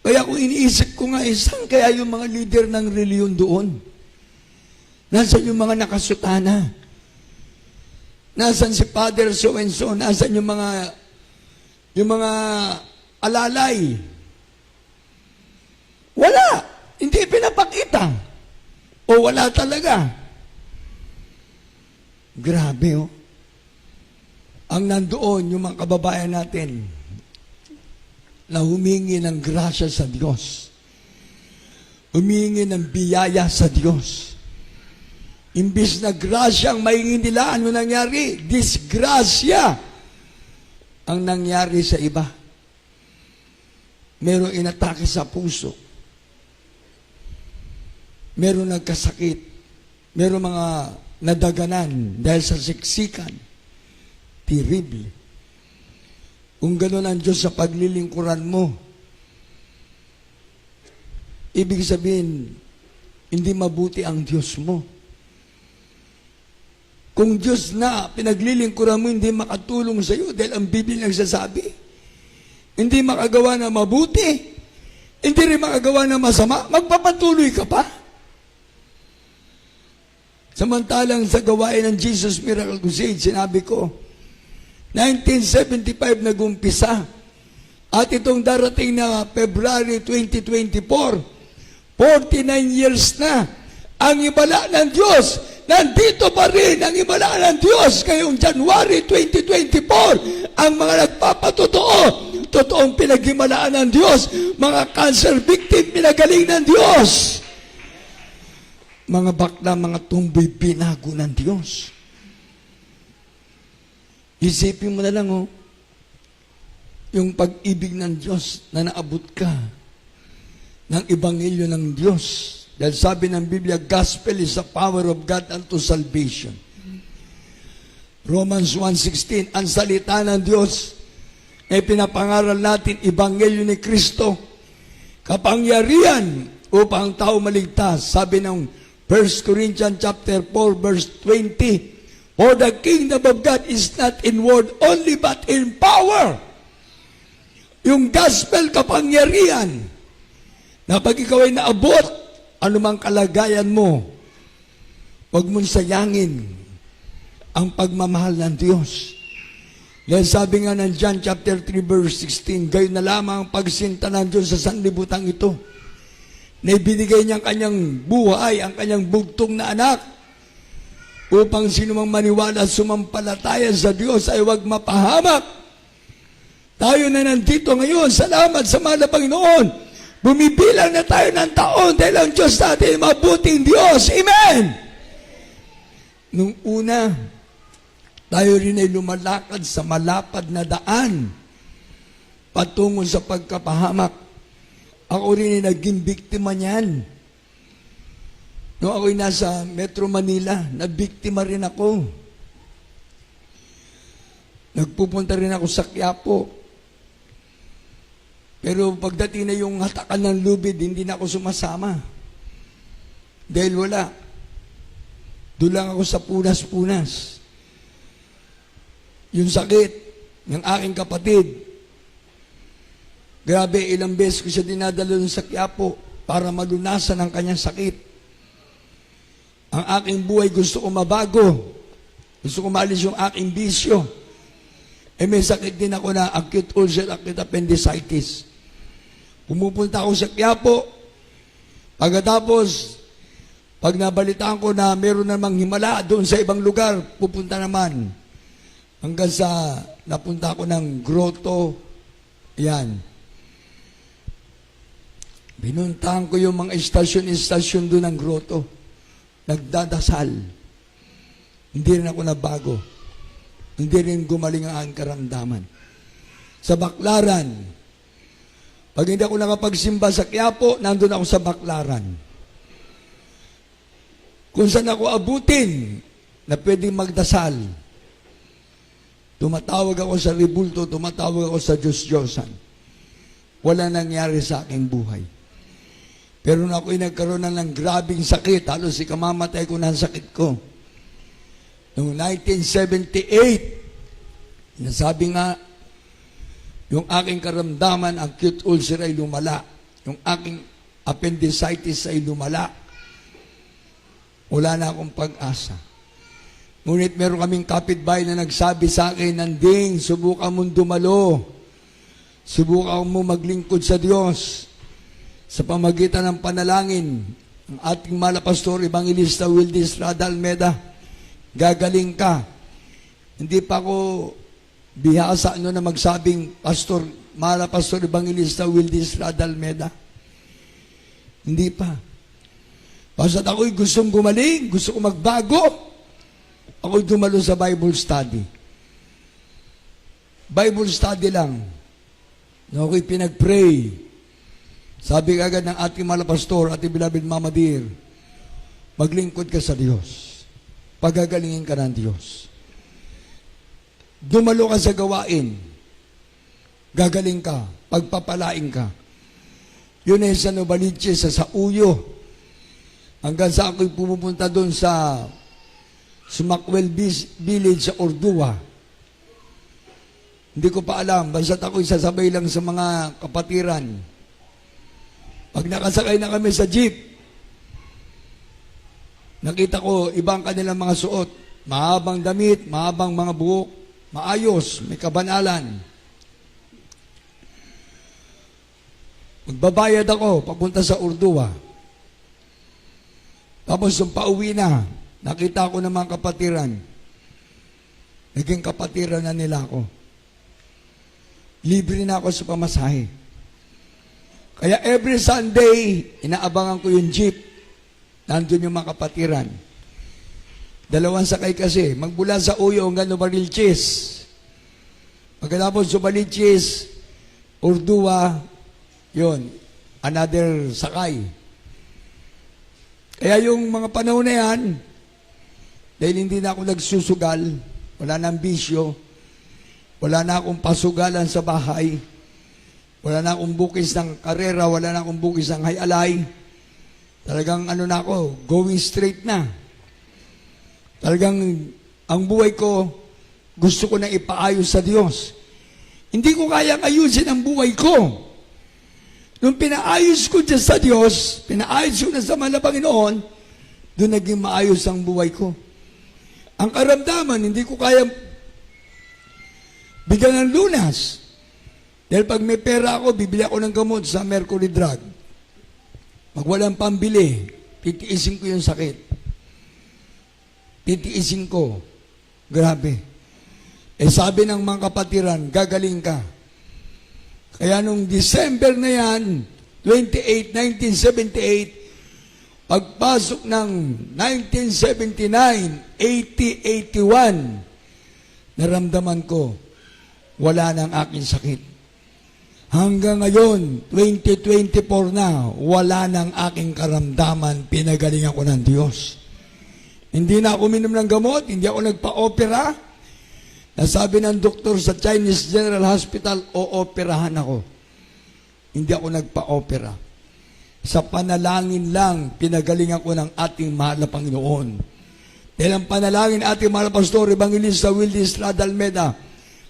Kaya kung iniisip ko nga, saan kaya yung mga leader ng reliyon doon? Nasaan yung mga nakasutana? Nasaan si Father so-and-so? Nasaan yung mga alalay? Wala. Hindi pinapakita. O wala talaga. Grabe, oh. Ang nandoon, yung mga kababayan natin, na humingi ng grasya sa Diyos. Humingi ng biyaya sa Diyos. Imbis na grasya ang mahingi nila, ano nangyari? Disgrasya ang nangyari sa iba. Merong inatake sa puso. Meron nagkasakit, meron mga nadaganan dahil sa siksikan. terrible. Kung gano'n ang Diyos sa paglilingkuran mo, ibig sabihin, hindi mabuti ang Diyos mo. Kung Diyos na pinaglilingkuran mo, hindi makatulong sa iyo dahil ang Biblia nagsasabi, hindi makagawa na mabuti, hindi rin makagawa na masama, magpapatuloy ka pa. Samantalang sa gawain ng Jesus Miracle Crusade, sinabi ko, 1975 nag-umpisa at itong darating na February 2024, 49 years na ang himala ng Diyos. Nandito pa rin ang himala ng Diyos ngayong January 2024. Ang mga nagpapatotoo, totoong pinaghimalaan ng Diyos. Mga cancer victim, pinagaling ng Diyos. Mga bakla, mga tumboy, binago ng Diyos. Isipin mo na lang, yung pag-ibig ng Diyos na naabot ka ng ebanghelyo ng Diyos. Dahil sabi ng Biblia, gospel is the power of God unto salvation. Romans 1:16, ang salita ng Diyos ay pinapangaral natin, ebanghelyo ni Kristo, kapangyarihan upang ang tao maligtas. Sabi ng 1 Corinthians chapter 4 verse 20, for the kingdom of God is not in word only but in power. Yung gospel kapangyarihan na pag ikaw ay naabot, anumang kalagayan mo, huwag mong sayangin ang pagmamahal ng Diyos. Dahil sabi nga ng John chapter 3 verse 16, gayon na lamang ang pagsinta ng Diyos sa sanlibutan ito, na ibinigay niya ang kanyang buhay, ang kanyang bugtong na anak, upang sinumang maniwala at sumampalataya sa Diyos ay huwag mapahamak. Tayo na nandito ngayon, salamat sa mahal na Panginoon. Bumibilang na tayo ng taon dahil ang Diyos natin ay mabuting Diyos. Amen! Nung una, tayo rin ay lumalakad sa malapad na daan patungo sa pagkapahamak. Ako rin ay naging biktima niyan. Noong ako'y nasa Metro Manila, nabiktima rin ako. Nagpupunta rin ako sa Quiapo. Pero pagdating na yung hatakan ng lubid, hindi na ako sumasama. Dahil wala. Doon lang ako sa punas-punas. Yung sakit ng aking kapatid. Grabe, ilang beses ko siya dinadala sa Quiapo para malunasan ang kanyang sakit. Ang aking buhay gusto ko mabago. Gusto ko maalis yung aking bisyo. May sakit din ako na acute ulcer, acute appendicitis. Pumupunta ako sa Quiapo. Pagkatapos, pag nabalitaan ko na meron namang himala doon sa ibang lugar, pupunta naman. Hanggang sa napunta ako ng grotto. Yan. Binuntahan ko yung mga istasyon doon ng grotto. Nagdadasal. Hindi rin ako nabago. Hindi rin gumaling ang aking karamdaman. Sa Baclaran, pag hindi ako nakapagsimba sa Quiapo, nandun ako sa Baclaran. Kung saan ako abutin na pwedeng magdasal, tumatawag ako sa Ribulto, tumatawag ako sa Diyos-Diyosan. Wala nangyari sa aking buhay. Pero na ako'y nagkaroon ng grabing sakit, halos ikamamatay ko na ang sakit ko. Noong 1978, nasabi nga, yung aking karamdaman, acute ulcer ay lumala. Yung aking appendicitis ay lumala. Wala na akong pag-asa. Ngunit meron kaming kapitbahay na nagsabi sa akin, Nanding, subukan mong dumalo. Subukan mo maglingkod sa Diyos. Sa pamagitan ng panalangin, ang ating malapastor, Evangelista Wildy Estrada Almeda, gagaling ka. Hindi pa ako bihasa na magsabing, malapastor Evangelista Wildy Estrada Almeda. Hindi pa. Basta ako'y gustong gumaling, gusto ko magbago, ako'y dumalo sa Bible study. Bible study lang. Na ako'y pinag-pray. Sabi agad ng ating malapastor, ating beloved Mama Dear, maglingkod ka sa Diyos. Pagagalingin ka ng Diyos. dumalo ka sa gawain, gagaling ka, pagpapalain ka. Yun ay sa Novaliches, sa Uyo. Hanggang sa ako'y pumupunta doon sa Sumakwel Village sa Ordua. Hindi ko pa alam, basta't ako'y sasabay lang sa mga kapatiran. Pag nakasakay na kami sa jeep, nakita ko ibang kanilang mga suot. Mahabang damit, mahabang mga buhok, maayos, may kabanalan. Magbabayad ako, papunta sa Ordua. Tapos yung pauwi na, nakita ko ng mga kapatiran. Naging kapatiran na nila ako. Libre na ako sa pamasahe. Kaya every Sunday, inaabangan ko yung jeep. Nandun yung mga kapatiran. Dalawang sakay kasi, magmula sa Uyo hanggang Novaliches. Pagkatapos Novaliches, Ordua, yun, another sakay. Kaya yung mga panahon na yan, dahil hindi na ako nagsusugal, wala nang bisyo, wala na akong pasugalan sa bahay, wala na akong bukis ng karera, wala na akong bukis ng hayalay, talagang ano na ako, going straight na. Talagang ang buhay ko, gusto ko na ipaayos sa Diyos. Hindi ko kayang ayusin ang buhay ko. Nung pinaayos ko dyan sa Diyos, pinaayos ko na sa mahal na Panginoon, doon naging maayos ang buhay ko. Ang karamdaman, hindi ko kayang bigyan ng lunas. Dahil pag may pera ako, bibili ako ng gamot sa Mercury Drug. Pag walang pambili, titiisin ko yung sakit. Titiisin ko. Grabe. Eh sabi ng mga kapatiran, gagaling ka. Kaya nung December na yan, 28, 1978, pagpasok ng 1979, 80, 81, naramdaman ko, wala na ang aking sakit. Hanggang ngayon, 2024 na, wala na ang aking karamdaman, pinagalingan ko ng Diyos. Hindi na ako minom ng gamot, hindi ako nagpa-opera. Nasabi ng doktor sa Chinese General Hospital, ooperahan ako. Hindi ako nagpa-opera. Sa panalangin lang, pinagalingan ko ng ating mahal na Panginoon. Dahil ang panalangin ating mahal na Pastor, Evangelista Wildy Estrada Almeda,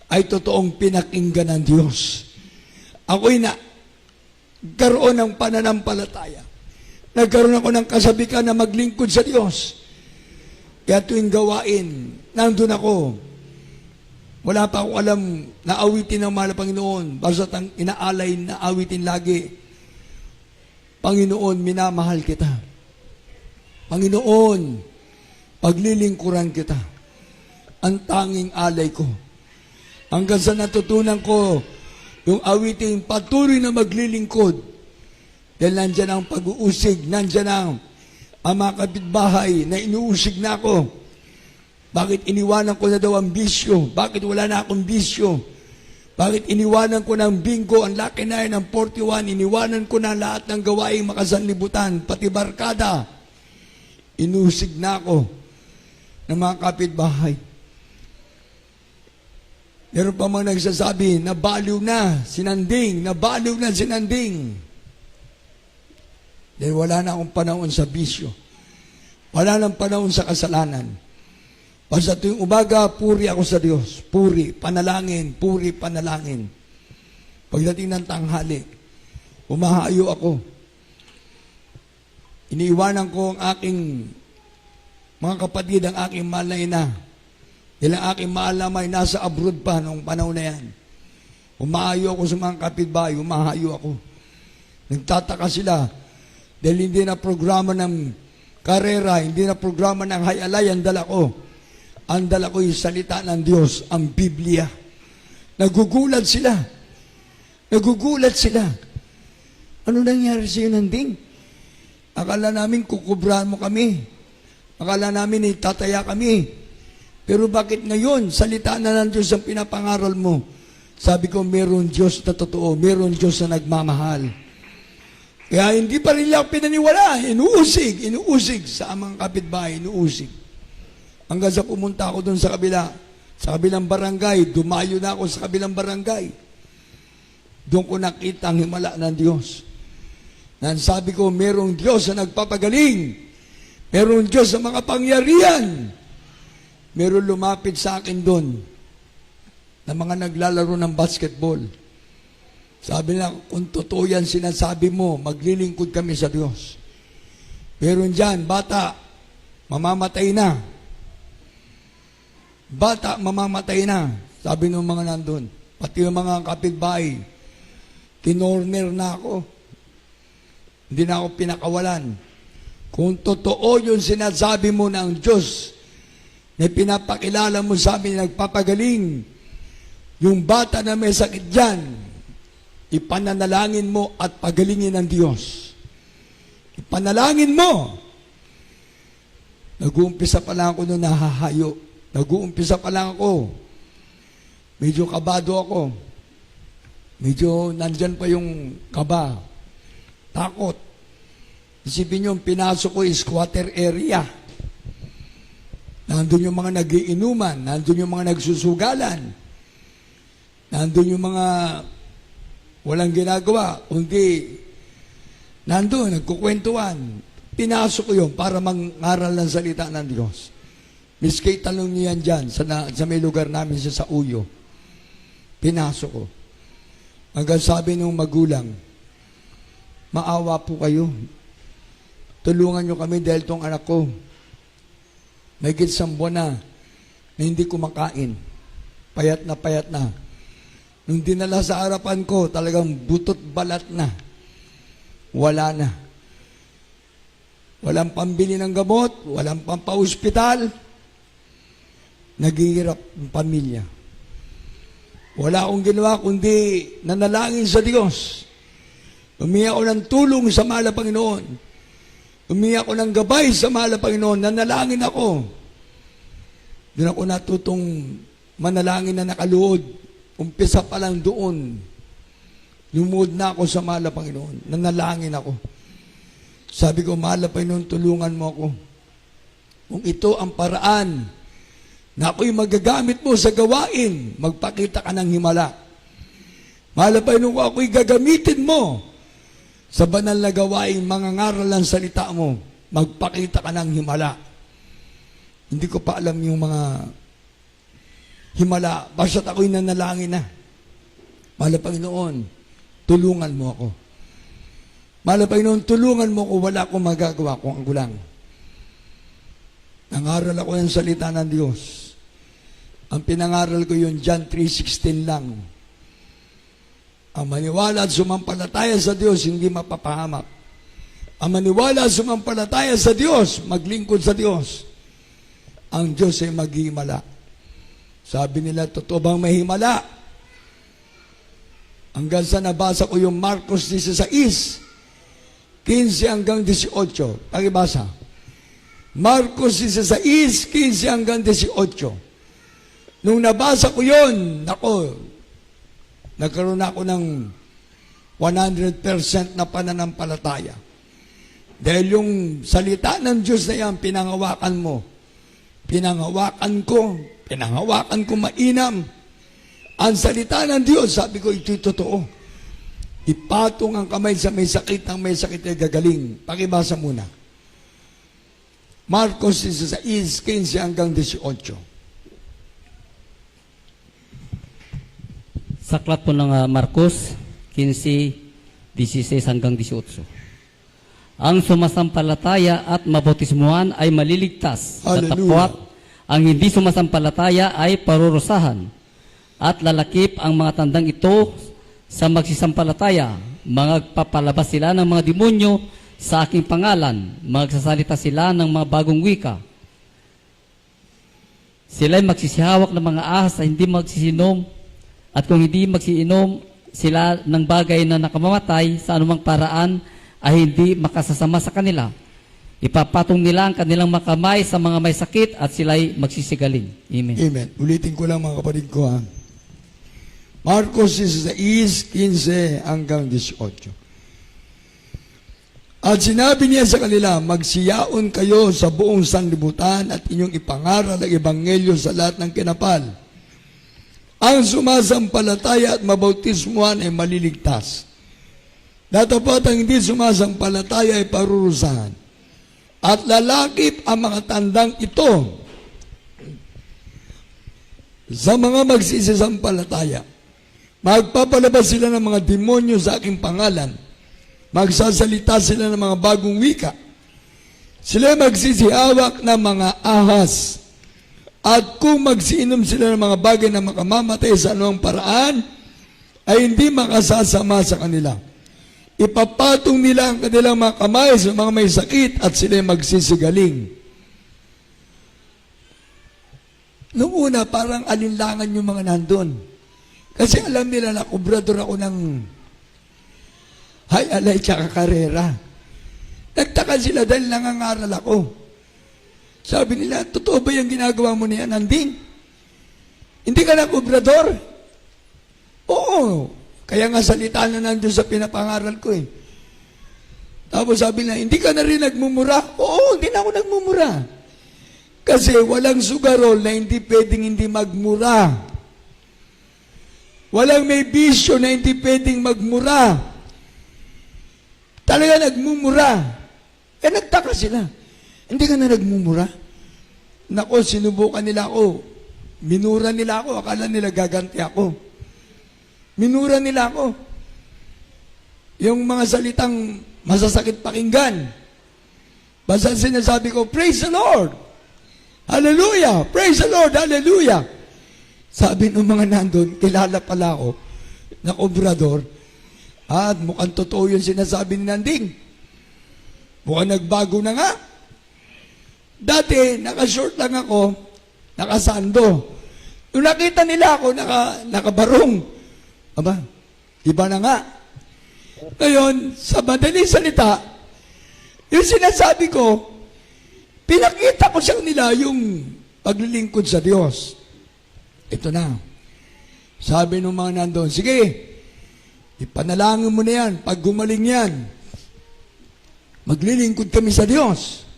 ay totoong pinakinggan ng Diyos. Ako'y nagkaroon ng pananampalataya. Nagkaroon ako ng kasabikan na maglingkod sa Diyos. Kaya tuwing gawain, nandun ako. Wala pa akong alam na awitin ng mahal na Panginoon. Basta ang inaalay na awitin lagi. Panginoon, minamahal kita. Panginoon, paglilingkuran kita. Ang tanging alay ko. Hanggang sa natutunan ko, yung awiting patuloy na maglilingkod. Dahil nandyan ang pag-uusig, nandyan ang mga kapitbahay na inuusig na ako. Bakit iniwanan ko na daw ang bisyo? Bakit wala na akong bisyo? Bakit iniwanan ko ng bingo, ang laki na yun ng 41, iniwanan ko na lahat ng gawaing makasanlibutan, pati barkada. Inusig na ako ng mga kapitbahay. Meron pa mga nagsasabi, nabaliw na sinanding, nabaliw na sinanding. Dahil wala na akong panahon sa bisyo. Wala nang panahon sa kasalanan. Basta tuwing umaga, puri ako sa Diyos. Puri, panalangin, puri, panalangin. Pagdating ng tanghali, umahayo ako. Iniiwanan ko ang aking mga kapatid, ang aking mahal na ina. Dahil ang aking mahal na may nasa abroad pa noong panahon na yan. Umahayo ako sa mga kapitbahay, umahayo ako. Nagtataka sila dahil hindi na programa ng karera, hindi na programa ng hayalay ang dala ko. Ang dala ko yung salita ng Diyos, ang Biblia. Nagugulat sila. Nagugulat sila. Ano nangyari sa iyo, Nanding? Akala namin kukubrahan mo kami. Akala namin itataya kami. Pero bakit ngayon, salita na ng Diyos ang pinapangaral mo? Sabi ko, meron Diyos na totoo. Meron Diyos na nagmamahal. Kaya hindi pa rin ako pinaniwala. Inuusig sa amang kapitbahay, inuusig. Hanggang sa pumunta ako doon sa kabila, Sa kabilang barangay, dumayo na ako sa kabilang barangay. Doon ko nakita ang himala ng Diyos. Nang sabi ko, merong Diyos na nagpapagaling. Merong Diyos na mga pangyarihan. Meron lumapit sa akin doon na mga naglalaro ng basketball. Sabi na, kung totoo yan sinasabi mo, maglilingkod kami sa Diyos. Meron dyan, bata, mamamatay na. Bata, mamamatay na. Sabi ng mga nandun. Pati yung mga kapitbahay, kinorner na ako. Hindi na ako pinakawalan. Kung totoo yung sinasabi mo ng Diyos, na pinapakilala mo sa amin, nagpapagaling, yung bata na may sakit dyan, ipananalangin mo at pagalingin ng Diyos. Ipanalangin mo. Nag-uumpisa pa lang ako nung nahahayo. Nag-uumpisa pa lang ako. Medyo kabado ako. Medyo nandyan pa yung kaba. Takot. Isipin nyo, pinasok ko is squatter area. Nandun yung mga nagiinuman, nandun yung mga nagsusugalan, nandun yung mga walang ginagawa, kundi nandun, nagkukwentuhan. Pinasok ko yun para mangaral ng salita ng Diyos. Miss Kate, talong niyo yan dyan, sa may lugar namin sa Uyo. Pinasok ko. Hanggang sabi nung magulang, maawa po kayo. Tulungan nyo kami dahil tong anak ko, may gitsang buwan na hindi kumakain. Payat na. Nung dinala sa harapan ko, talagang butot balat na. Wala na. Walang pambili ng gamot, walang pampaospital. Naghihirap ang pamilya. Wala akong ginawa kundi nanalangin sa Diyos. Umiyak ako ng tulong sa mahal na Panginoon. Umiyak ako ng gabay sa mahal na Panginoon, nanalangin ako. Doon ako natutong manalangin na nakaluhod. Umpisa pa lang doon. Lumuhod na ako sa mahal na Panginoon. Nanalangin ako. Sabi ko, mahal na Panginoon, tulungan mo ako. Kung ito ang paraan na ako'y magagamit mo sa gawain, magpakita ka ng himala. Mahal na Panginoon, kung ako'y gagamitin mo sa banal na gawain, mangangaral ang salita mo, magpakita ka ng himala. Hindi ko pa alam yung mga himala. Basta't ako'y nanalangin na. Mahal na Panginoon, tulungan mo ako. Mahal na Panginoon, tulungan mo ako. Wala akong magagawa kung ang gulang. Nangaral ako ng salita ng Diyos. Ang pinangaral ko yun, John 3:16 lang. Ang maniwala at sumampalataya sa Diyos, hindi mapapahamak. Ang maniwala at sumampalataya sa Diyos, maglingkod sa Diyos, ang Diyos ay maghihimala. Sabi nila, totoo bang may himala? Hanggang sa nabasa ko yung Marcos 16, 15 hanggang 18. Pakibasa. Marcos 16, 15 hanggang 18. Nung nabasa ko yun, nagkaroon ako ng 100% na pananampalataya. Dahil yung salita ng Diyos na yan, pinangawakan mo. Pinangawakan ko mainam. Ang salita ng Diyos, sabi ko, ito'y totoo. Ipatong ang kamay sa may sakit, ang may sakit ay gagaling. Pakibasa muna. Marcos 16, 15 hanggang 18.
Saklat po ng Marcos 15, 16 hanggang 18. Ang sumasampalataya at mabautismuhan ay maliligtas.
Hallelujah.
Datapwat, ang hindi sumasampalataya ay parurusahan. At lalakip ang mga tandang ito sa magsisampalataya. Magpapalabas sila ng mga demonyo sa aking pangalan. Magsasalita sila ng mga bagong wika. Sila'y magsisihawak ng mga ahas na hindi magsisinom. At kung hindi magsiinom sila ng bagay na nakamamatay sa anumang paraan, ay hindi makasasama sa kanila. Ipapatong nila ang kanilang makamay sa mga may sakit at sila'y magsisigaling. Amen.
Amen. Ulitin ko lang mga kapatid ko ha. Marcos 16, 15 hanggang 18. At sinabi niya sa kanila, magsiyaon kayo sa buong sanlibutan at inyong ipangaral ang ebanghelyo sa lahat ng kinapal. ang sumasampalataya at mabautismuhan ay maliligtas. Datapat ang hindi sumasampalataya ay parurusahan. At lalakip ang mga tandang ito sa mga magsisisampalataya. Magpapalabas sila ng mga demonyo sa aking pangalan. Magsasalita sila ng mga bagong wika. Sila magsisihawak ng mga ahas. At kung magsiinom sila ng mga bagay na makamamatay sa anumang paraan, ay hindi makasasama sa kanila. Ipapatong nila ang kanilang mga kamay sa mga may sakit at sila magsisigaling. Noong una, parang alinlangan yung mga nandun. Kasi alam nila na kubrador ako ng alay tsaka karera. Nagtaka sila dahil nangangaral ako. Sabi nila, totoo ba yung ginagawa mo niya, Nanding? Hindi ka na kubrador? Oo. Kaya nga salita na nandun sa pinapangaral ko eh. Tapos sabi nila, hindi ka na rin nagmumura? Oo, hindi na ako nagmumura. Kasi walang sugarol na hindi pwedeng hindi magmura. Walang may bisyo na hindi pwedeng magmura. Talaga nagmumura. Eh nagtaka sila. Hindi ka na nagmumura? Nako, sinubukan nila ako. Minura nila ako. Akala nila gaganti ako. Minura nila ako. Yung mga salitang masasakit pakinggan. Basta sinasabi ko, praise the Lord! Hallelujah! Praise the Lord! Hallelujah! Sabi ng mga nandun, kilala pala ako na obrador. At mukhang totoo yung sinasabi ni Nanding. Mukhang nagbago na nga. Dati, naka-short lang ako, nakasando. Nung nakita nila ako, nakabarong. Aba, iba na nga. Ngayon, sa madaling salita, yung sinasabi ko, pinakita ko sa kanila yung paglilingkod sa Diyos. Ito na. Sabi ng mga nandun, sige, ipanalangin mo na yan. Pag gumaling yan, maglilingkod kami sa Diyos.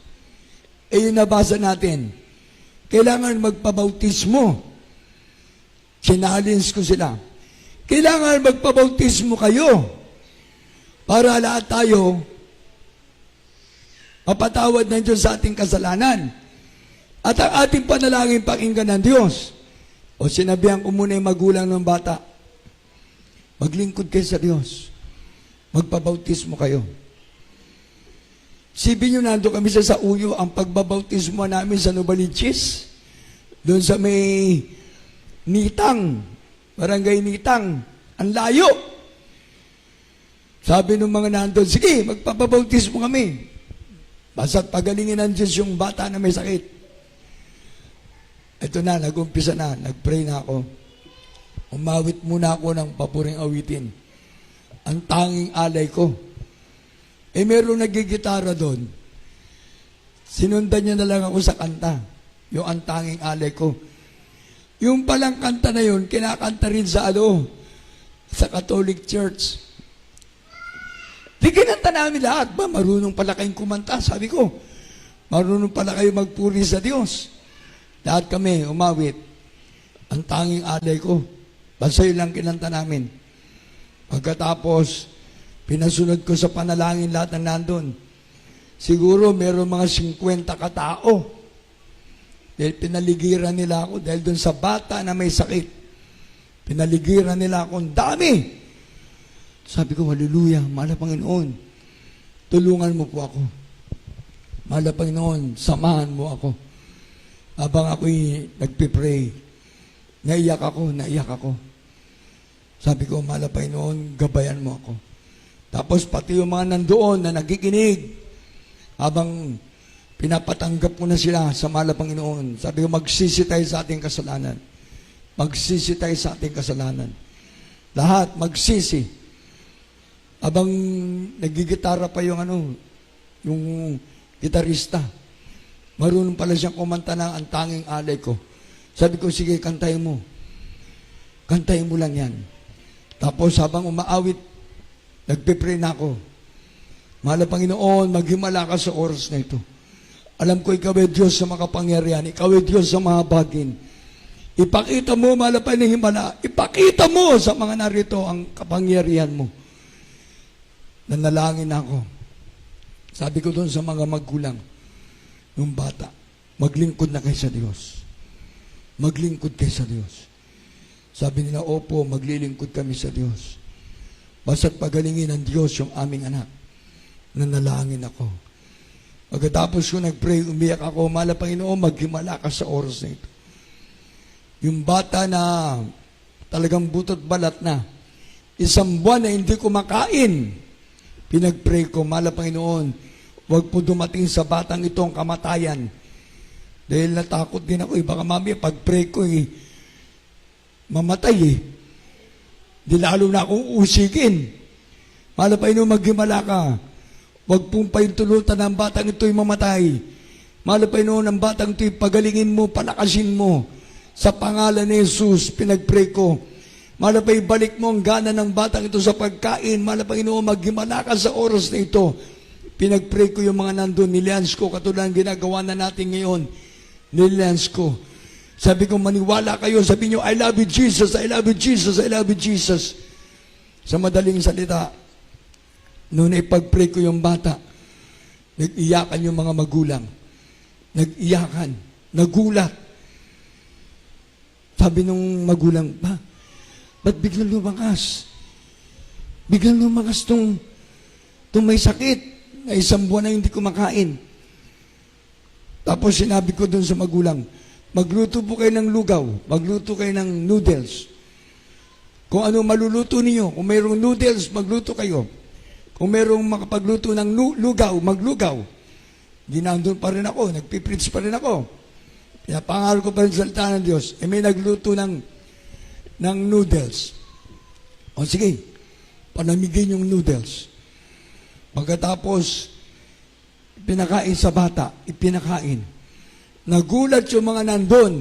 Eh yung nabasa natin, kailangan magpabautismo. Challenge ko sila. Kailangan magpabautismo kayo para lahat tayo mapatawad ng Diyos sa ating kasalanan. At ang ating panalangin pakinggan ng Diyos. O sinabihan ko muna yung magulang ng bata, maglingkod kayo sa Diyos. Magpabautismo kayo. Sibin nyo, nando kami sa Uyo, ang pagbabautismo namin sa Novaliches, doon sa may Nitang, Barangay Nitang, ang layo. Sabi ng mga nandun, sige, magpapabautismo kami. Basta't pagalingin ng Diyos yung bata na may sakit. Ito na, nag-umpisa na, nag-pray na ako. Umawit muna ako ng papuring awitin. Ang tanging alay ko. Eh meron nagigitara doon. Sinundan niya na lang ako sa kanta. Yung ang tanging alay ko. Yung palang kanta na yun, kinakanta rin sa sa Catholic Church. Di kinanta namin lahat ba? Marunong pala kayong kumanta. Sabi ko, marunong pala kayo magpuri sa Diyos. Lahat kami umawit. Ang tanging alay ko. Basta yun lang kinanta namin. Pagkatapos, pinasunod ko sa panalangin lahat ng nandun. Siguro meron mga 50 katao. Dahil pinaligiran nila ako dahil dun sa bata na may sakit. Pinaligiran nila ako. Ang dami! Sabi ko, hallelujah, mahal na Panginoon. Tulungan mo po ako. Mahal na Panginoon, samahan mo ako. Habang ako'y nagpipray, naiyak ako. Sabi ko, mahal na Panginoon, gabayan mo ako. Tapos pati yung mga nandoon na nakikinig, habang pinapatanggap ko na sila sa mahal na Panginoon, sabi ko, magsisi tayo sa ating kasalanan. Magsisi tayo sa ating kasalanan. Lahat, magsisi. Habang nagigitara pa yung yung gitarista, marunong pala siyang kumanta ng ang tanging alay ko. Sabi ko, sige, kantayin mo. Kantayin mo lang yan. Tapos habang umaawit, nagpipray na ako. Mahal na Panginoon, maghimala ka sa oras na ito. Alam ko, ikaw ay Diyos sa makapangyarihan. Ikaw ay Diyos sa mga bagin. Ipakita mo, malapay ng himala, ipakita mo sa mga narito ang kapangyarihan mo. Nanalangin ako. Sabi ko doon sa mga magulang, yung bata, maglingkod na kayo sa Diyos. Maglingkod kayo sa Diyos. Sabi nila, opo, maglilingkod kami sa Diyos. Basta't pagalingin ng Diyos yung aming anak. Nanalangin ako. Pagkatapos ko nag-pray, umiyak ako, mahal na Panginoon, maghimala ka sa oras na ito. Yung bata na talagang butot balat na, 1 buwan na hindi kumakain, pinag-pray ko, mahal na Panginoon, huwag po dumating sa batang ito ang kamatayan. Dahil natakot din ako, baka mami, pag-pray ko, mamatay Di lalo na akong usigin. Mahal na Panginoon, maghimala ka. Huwag pong pahintulutan ng batang ito'y mamatay. Mahal na Panginoon, ang batang ito'y pagalingin mo, palakasin mo. Sa pangalan ni Jesus, pinag-pray ko. Mahal na Panginoon, balik mo ang gana ng batang ito sa pagkain. Mahal na Panginoon, maghimala ka sa oras na ito. Pinag-pray ko yung mga nandun, nilians ko, katulad ng ginagawa na natin ngayon. Nilians ko. Sabi ko, maniwala kayo, sabi nyo, I love you Jesus, I love you Jesus, I love you Jesus. Sa madaling salita, noon ay pag-pray ko yung bata, nag-iyakan yung mga magulang. Nag-iyakan, nagulat. Sabi nung magulang, ba't biglang lumakas? Biglang lumakas tong may sakit, na 1 buwan na hindi kumakain. Tapos sinabi ko dun sa magulang, magluto po kayo ng lugaw, magluto kayo ng noodles. Kung ano maluluto niyo, kung mayroong noodles, magluto kayo. Kung mayroong makapagluto ng lugaw, maglugaw. Di nandun pa rin ako, nagpipreach pa rin ako. Pinapangaral ko pa rin sa salita ng Diyos. May nagluto ng noodles. O sige, panamigin yung noodles. Pagkatapos, pinakain sa bata, ipinakain. Nagulat yung mga nandun.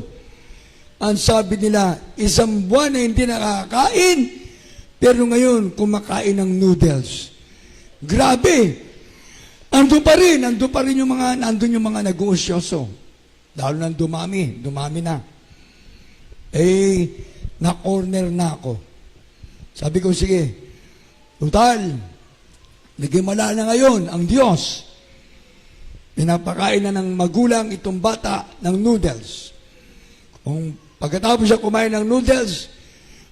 Ang sabi nila, 1 buwan na hindi nakakain, pero ngayon, kumakain ng noodles. Grabe! Andun pa rin yung mga nag-uusyoso. Dahil nang dumami na. Na-corner na ako. Sabi ko, sige, total, nagimala na ngayon ang Diyos. Pinapakain na ng magulang itong bata ng noodles. Kung pagkatapos siya kumain ng noodles,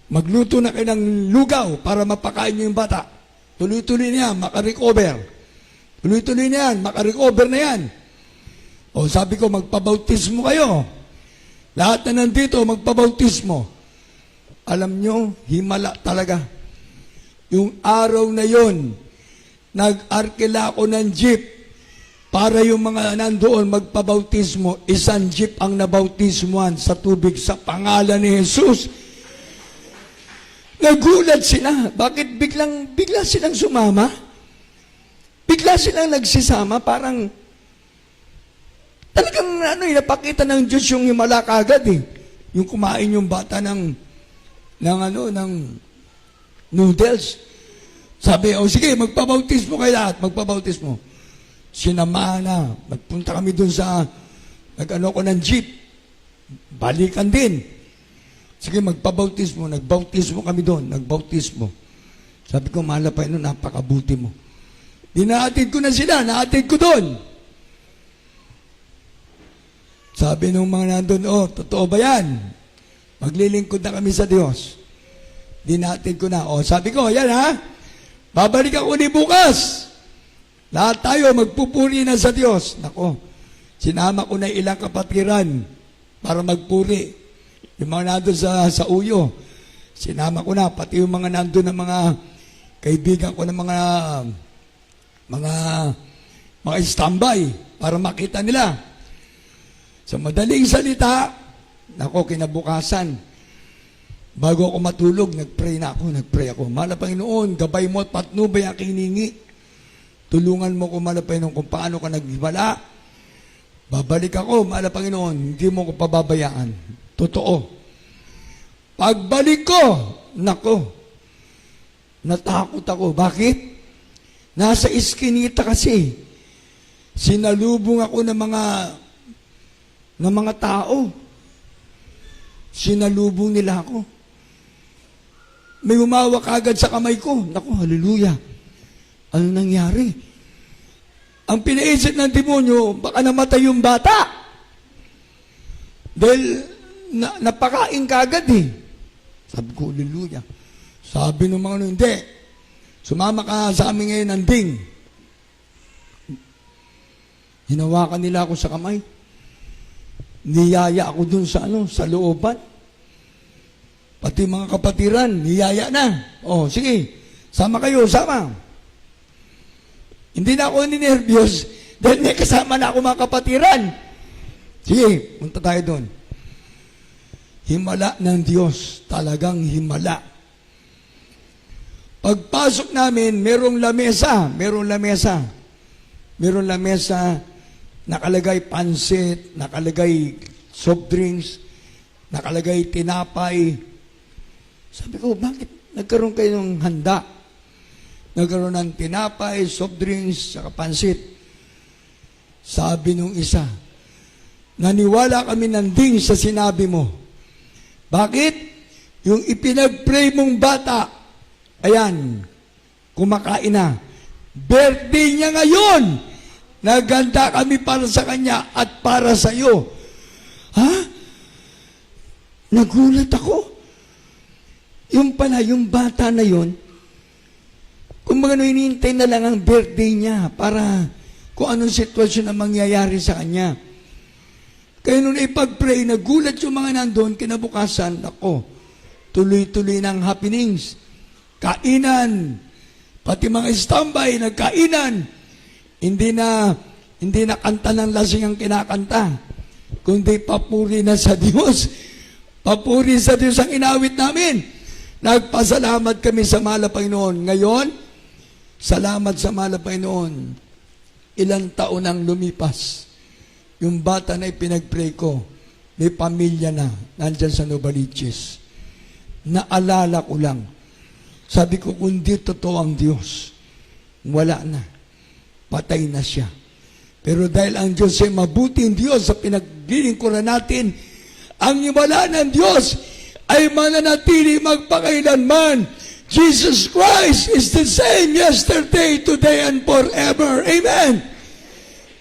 magluto na kayo ng lugaw para mapakain niyo yung bata. Tuloy-tuloy na yan, makarecover. Tuloy-tuloy na yan, makarecover na yan. O sabi ko, magpabautismo kayo. Lahat na nandito, magpabautismo. Alam nyo, himala talaga. Yung araw na yon, nag-arkila ako ng jeep para yung mga nandoon magpabautismo. 1 jeep ang nabautismuhan sa tubig sa pangalan ni Jesus. Nagulat sila. Bakit bigla silang sumama? Bigla silang nagsisama, parang talagang napakita ng Diyos yung himala kagad Yung kumain yung bata ng noodles. Sabi, sige, magpabautismo kayo lahat, magpabautismo. Sinamahan na, magpunta kami dun sa, ko ng jeep. Balikan din. Sige, magpabautismo, nagbautismo kami doon, nagbautismo. Sabi ko, mahal na Panginoon, napakabuti mo. Dinaatid ko na sila, naatid ko doon. Sabi nung mga nandun, totoo ba yan? Maglilingkod na kami sa Diyos. Dinatid ko na. Sabi ko, yan babalik ako ni bukas. Lahat tayo magpupuri na sa Diyos. Nako, sinama ko na ilang kapatiran para magpuri. Yung mga nandun sa uyo, sinama ko na, pati yung mga nandun na mga kaibigan ko na mga standby para makita nila. Sa madaling salita, kinabukasan, bago ako matulog, nagpray ako. Mahal na Panginoon, gabay mo at patnubay ang hiningi. Tulungan mo ko, mahal na Panginoon, kung paano ka naghimala. Babalik ako, mahal na Panginoon, hindi mo ko pababayaan. Totoo. Pagbalik ko, natakot ako. Bakit? Nasa iskinita kasi. Sinalubong ako ng mga tao. Sinalubong nila ako. May umawak agad sa kamay ko. Naku, hallelujah. Ano nangyari? Ang pinaisip ng demonyo, baka namatay yung bata. Dahil napakain ka agad eh. Sabi ko, hallelujah. Sabi ng mga hindi. Sumama ka sa amin ngayon ng ding. Hinawakan nila ako sa kamay. Niyaya ako dun sa sa looban. Pati mga kapatiran, niyaya na. Oh, sige, sama kayo, sama. Hindi na ako ninervyos dahil may kasama na ako mga kapatiran. Sige, punta tayo doon. Himala ng Diyos, talagang himala. Pagpasok namin, merong lamesa, nakalagay pansit, nakalagay soft drinks, nakalagay tinapay. Sabi ko, bakit nagkaroon kayo ng handa? Nagkaroon ng tinapay, soft drinks, saka pansit. Sabi nung isa, naniwala kami ng ding sa sinabi mo. Bakit? Yung ipinag-pray mong bata, ayan, kumakain na. Birthday niya ngayon. Naganda kami para sa kanya at para sa iyo. Ha? Nagulat ako. Yung pala, yung bata na yun, kung mga hinihintay na lang ang birthday niya para kung anong sitwasyon ang mangyayari sa kanya. Kaya nung ipag-pray, nagulat yung mga nandun, kinabukasan, ako, tuloy-tuloy ng happenings. Kainan, pati mga standby, nagkainan. Hindi na kanta ng lasing ang kinakanta, kundi papuri na sa Diyos. Papuri sa Diyos ang inawit namin. Nagpasalamat kami sa mahal na Panginoon. Ngayon, salamat sa mahal na Panginoon. Ilang taon ang lumipas. Yung bata na ipinag-pray ko, may pamilya na, nandyan sa Novaliches. Naalala ko lang. Sabi ko, kung di totoo ang Diyos, wala na. Patay na siya. Pero dahil ang Diyos ay mabuting Diyos sa pinaglilingkuran natin, ang himala ng Diyos ay mananatili magpakailanman. Jesus Christ is the same yesterday, today, and forever. Amen.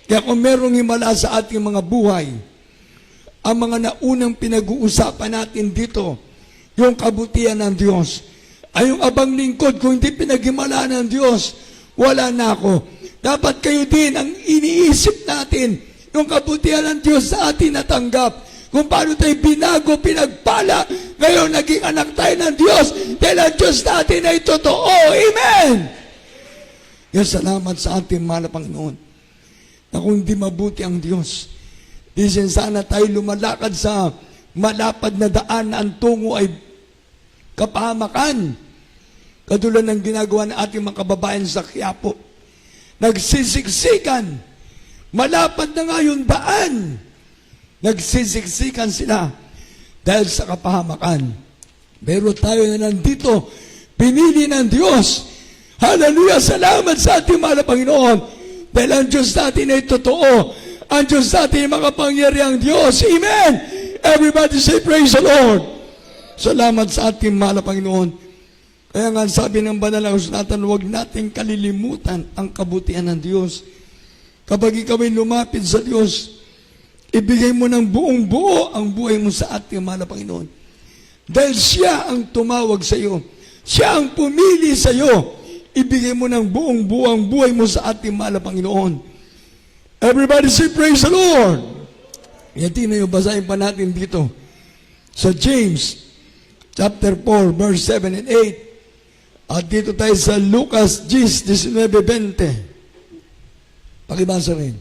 Kaya kung merong himala sa ating mga buhay, ang mga naunang pinag-uusapan natin dito, yung kabutihan ng Diyos, ay yung abang lingkod, kung hindi pinaghimala ng Diyos, wala na ako. Dapat kayo din ang iniisip natin, yung kabutihan ng Diyos sa atin natanggap. Kung paano tayo binago, pinagpala, ngayon naging anak tayo ng Diyos, dahil ang Diyos natin ay totoo. Amen! Yung salamat sa ating mahal na Panginoon, na kung hindi mabuti ang Diyos, di sana tayo lumalakad sa malapad na daan na ang tungo ay kapahamakan. Katulad ng ginagawa ng ating mga kababayan sa Quiapo. Nagsisiksikan. Malapad na nga yung daan. Nagsisiksikan sila dahil sa kapahamakan. Pero tayo na nandito, pinili ng Diyos. Hallelujah! Salamat sa ating mahal na Panginoon. Dahil ang Diyos natin ay totoo. Ang Diyos natin ay makapangyarihang Diyos. Amen! Everybody say praise the Lord. Salamat sa ating mahal na Panginoon. Kaya nga sabi ng banal na kasulatan, huwag natin kalilimutan ang kabutihan ng Diyos. Kapag ikaw ay lumapit sa Diyos, ibigay mo ng buong buo ang buhay mo sa ating mahal na Panginoon. Dahil siya ang tumawag sa iyo. Siya ang pumili sa iyo. Ibigay mo ng buong buo ang buhay mo sa ating mahal na Panginoon. Everybody say praise the Lord. Yan tingnan nyo, basahin pa natin dito. Sa James, chapter 4, verse 7 and 8. At dito tayo sa Lucas 10:19-20. Pakibasa rin.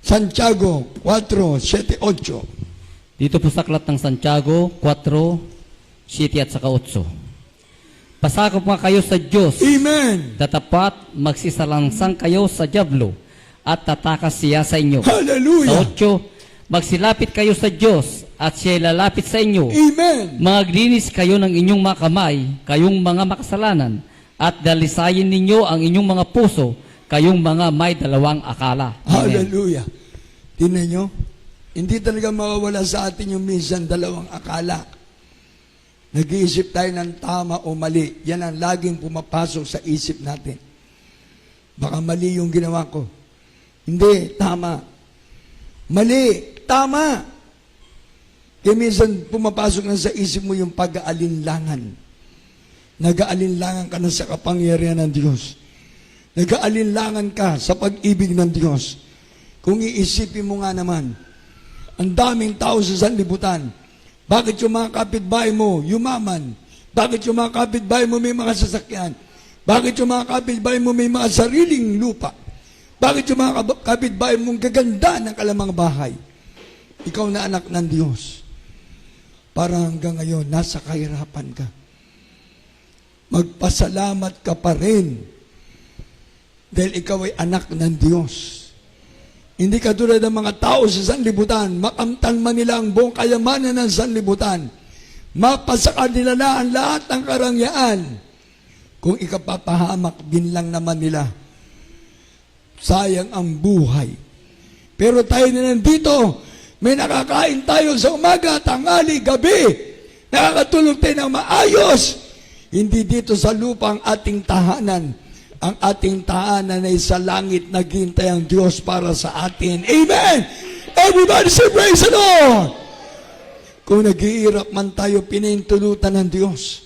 Santiago 4:7-8.
Dito po sa aklat ng Santiago 4:7 at saka 8. Pasakop nga kayo sa Diyos.
Amen.
Tatapat, magsisalangsang kayo sa dyablo at tatakas siya sa inyo.
Hallelujah.
Sa 8, magsilapit kayo sa Diyos at siya lalapit sa inyo.
Amen.
Maglinis kayo ng inyong mga kamay, kayong mga makasalanan, at dalisayin ninyo ang inyong mga puso, kayong mga may dalawang akala. Amen.
Hallelujah. Tingnan nyo, Hindi talaga mawawala sa atin yung minsan dalawang akala. Nag-iisip tayo ng tama o mali. Yan ang laging pumapasok sa isip natin. Baka mali yung ginawa ko. Hindi, tama. Mali, tama. Kaya minsan pumapasok na sa isip mo yung pag-aalinlangan. Nag-aalinlangan ka na sa kapangyarihan ng Diyos. Nag-aalinlangan ka sa pag-ibig ng Diyos. Kung iisipin mo nga naman, ang daming tao sa sanlibutan. Bakit yung mga kapitbahay mo yumaman? Bakit yung mga kapitbahay mo may mga sasakyan? Bakit yung mga kapitbahay mo may mga sariling lupa? Bakit yung mga kapitbahay mong gaganda ng kalamang bahay? Ikaw na anak ng Diyos. Para hanggang ngayon, nasa kahirapan ka. Magpasalamat ka pa rin. Dahil ikaw ay anak ng Diyos. Hindi ka tulad ng mga tao sa sanlibutan, makamtan man nila ang buong kayamanan ng sanlibutan. Mapasaka nila na ang lahat ng karangyaan. Kung ikapapahamak din lang naman nila, sayang ang buhay. Pero tayo na nandito, may nakakain tayo sa umaga, tanghali, gabi. Nakakatulog tayo ng maayos. Hindi dito sa lupa ang ating tahanan. Ang ating tahanan ay sa langit, naghintay ang Diyos para sa atin. Amen! Everybody say praise the Lord! Kung nag-iirap man tayo, pinahintulutan ng Diyos.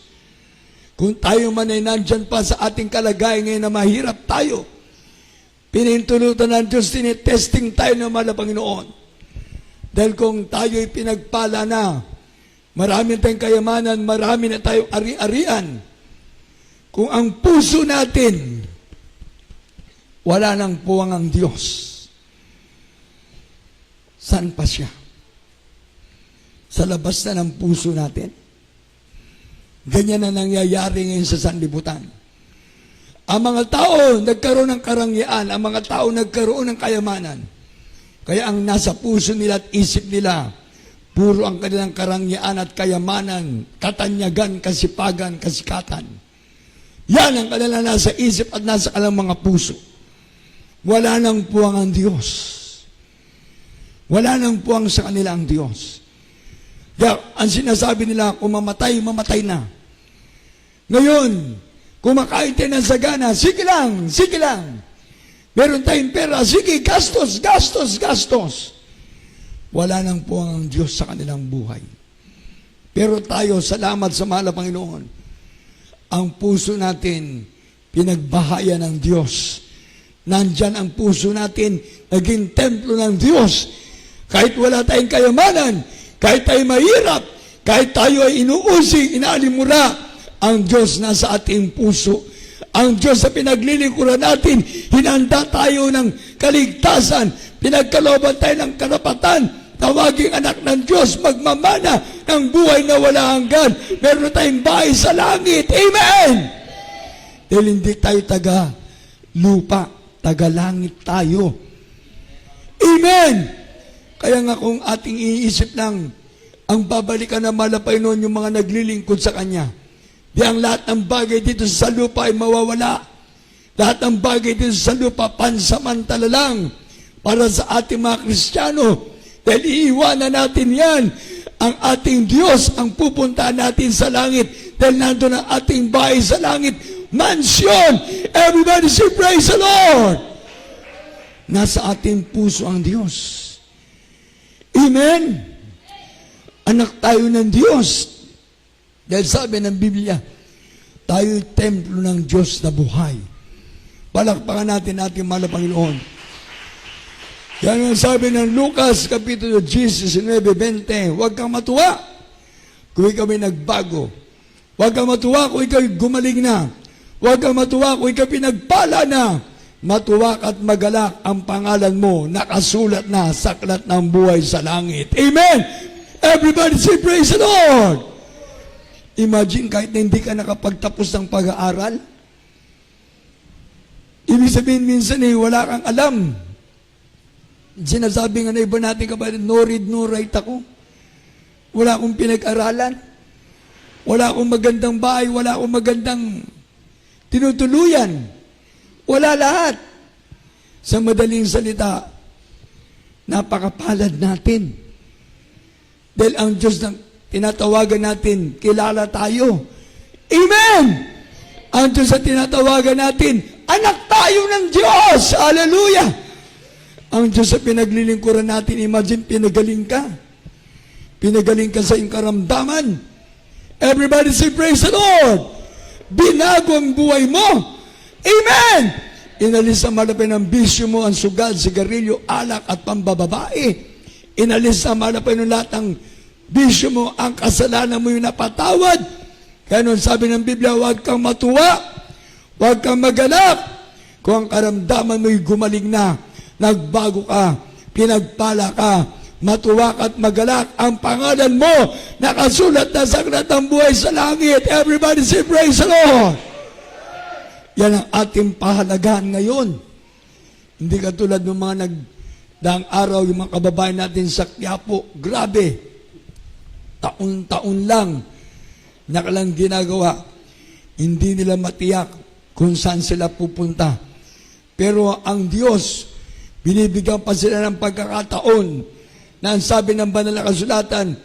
Kung tayo man ay nandyan pa sa ating kalagayan ngayon na mahirap tayo, pinahintulutan ng Diyos, tinitesting tayo ng mahal na Panginoon. Dahil kung tayo ay pinagpala na, marami tayong kayamanan, marami na tayong ari-arian. Kung ang puso natin, wala nang puwang ang Diyos, saan pa siya? Sa labas na ng puso natin. Ganyan na nangyayari ngayon sa sanlibutan. Ang mga tao nagkaroon ng karangyaan, ang mga tao nagkaroon ng kayamanan. Kaya ang nasa puso nila at isip nila, puro ang kanilang karangyaan at kayamanan, katanyagan, kasipagan, kasikatan. Yan ang kanilang nasa isip at nasa kanilang mga puso. Wala nang puwang ang Diyos. Wala nang puwang sa kanila ang Diyos. Kaya ang sinasabi nila, kung mamatay, mamatay na. Ngayon, kumakain tayo ng sagana, sige lang, sige lang. Meron tayong pera, sige, gastos, gastos, gastos. Wala nang puwang ang Diyos sa kanilang buhay. Pero tayo, salamat sa mahal na Panginoon, ang puso natin, pinagbahayan ng Diyos. Nandyan ang puso natin, naging templo ng Diyos. Kahit wala tayong kayamanan, kahit tayo mahirap, kahit tayo ay inuusig, inaalimura, ang Diyos nasa ating puso. Ang Diyos sa pinaglilingkuran natin, hinanda tayo ng kaligtasan, pinagkalooban tayo ng karapatan, tawaging anak ng Diyos, magmamana ng buhay na wala hanggan. Meron tayong bahay sa langit. Amen! Dahil hindi tayo taga lupa, taga langit tayo. Amen! Kaya nga kung ating iisip lang, ang babalikan na malapay noon yung mga naglilingkod sa Kanya. Di ang lahat ng bagay dito sa lupa ay mawawala. Lahat ng bagay dito sa lupa, pansamantala lang para sa ating mga Kristiyano. Dahil iiwanan natin yan. Ang ating Diyos ang pupuntahan natin sa langit. Dahil nandun ang ating bahay sa langit. Mansion! Everybody say praise the Lord! Nasa ating puso ang Diyos. Amen? Anak tayo ng Diyos. Dahil sabi ng Biblia, tayo'y templo ng Diyos na buhay. Palakpakan natin ating mahal na Panginoon. Yan ang sabi ng Lucas, Kapitulo 19:20, huwag kang matuwa kung ikaw ay nagbago. Huwag kang matuwa kung ikaw gumaling na. Huwag kang matuwa kung ikaw pinagpala na. Matuwa at magalak ang pangalan mo, nakasulat na sa aklat ng buhay sa langit. Amen! Everybody say praise the Lord! Imagine kahit na hindi ka nakapagtapos ng pag-aaral, ibig sabihin minsan wala kang alam. Sinasabi nga na iba natin kapatid, no read, no write ako. Wala akong pinag-aralan. Wala akong magandang bahay, wala akong magandang tinutuluyan. Wala lahat. Sa madaling salita, napakapalad natin. Dahil ang Diyos na tinatawagan natin, kilala tayo. Amen! Ang Diyos na tinatawagan natin, anak tayo ng Diyos. Hallelujah! Ang Diyos na pinaglilingkuran natin, imagine, pinagaling ka. Pinagaling ka sa iyong karamdaman. Everybody say, praise the Lord! Binago ang buhay mo. Amen! Inalis sa malapay ng bisyo mo, ang sugal, sigarilyo, alak at pambababae. Inalis sa malapay ng lahat ng bisyo mo, ang kasalanan mo yung napatawad. Kaya nun sabi ng Biblia, huwag kang matuwa, huwag kang magalak. Kung ang karamdaman mo'y gumaling na, nagbago ka, pinagpala ka, matuwa ka at magalak, ang pangalan mo, nakasulat na sa aklat ng buhay sa langit. Everybody say, praise the Lord! Yan ang ating pahalagahan ngayon. Hindi katulad ng mga nagdaang araw, yung mga kababayan natin sa Quiapo, grabe. Taon-taon lang nakalang ginagawa. Hindi nila matiyak kung saan sila pupunta. Pero ang Diyos, binibigyan pa sila ng pagkakataon na ang sabi ng banal na kasulatan,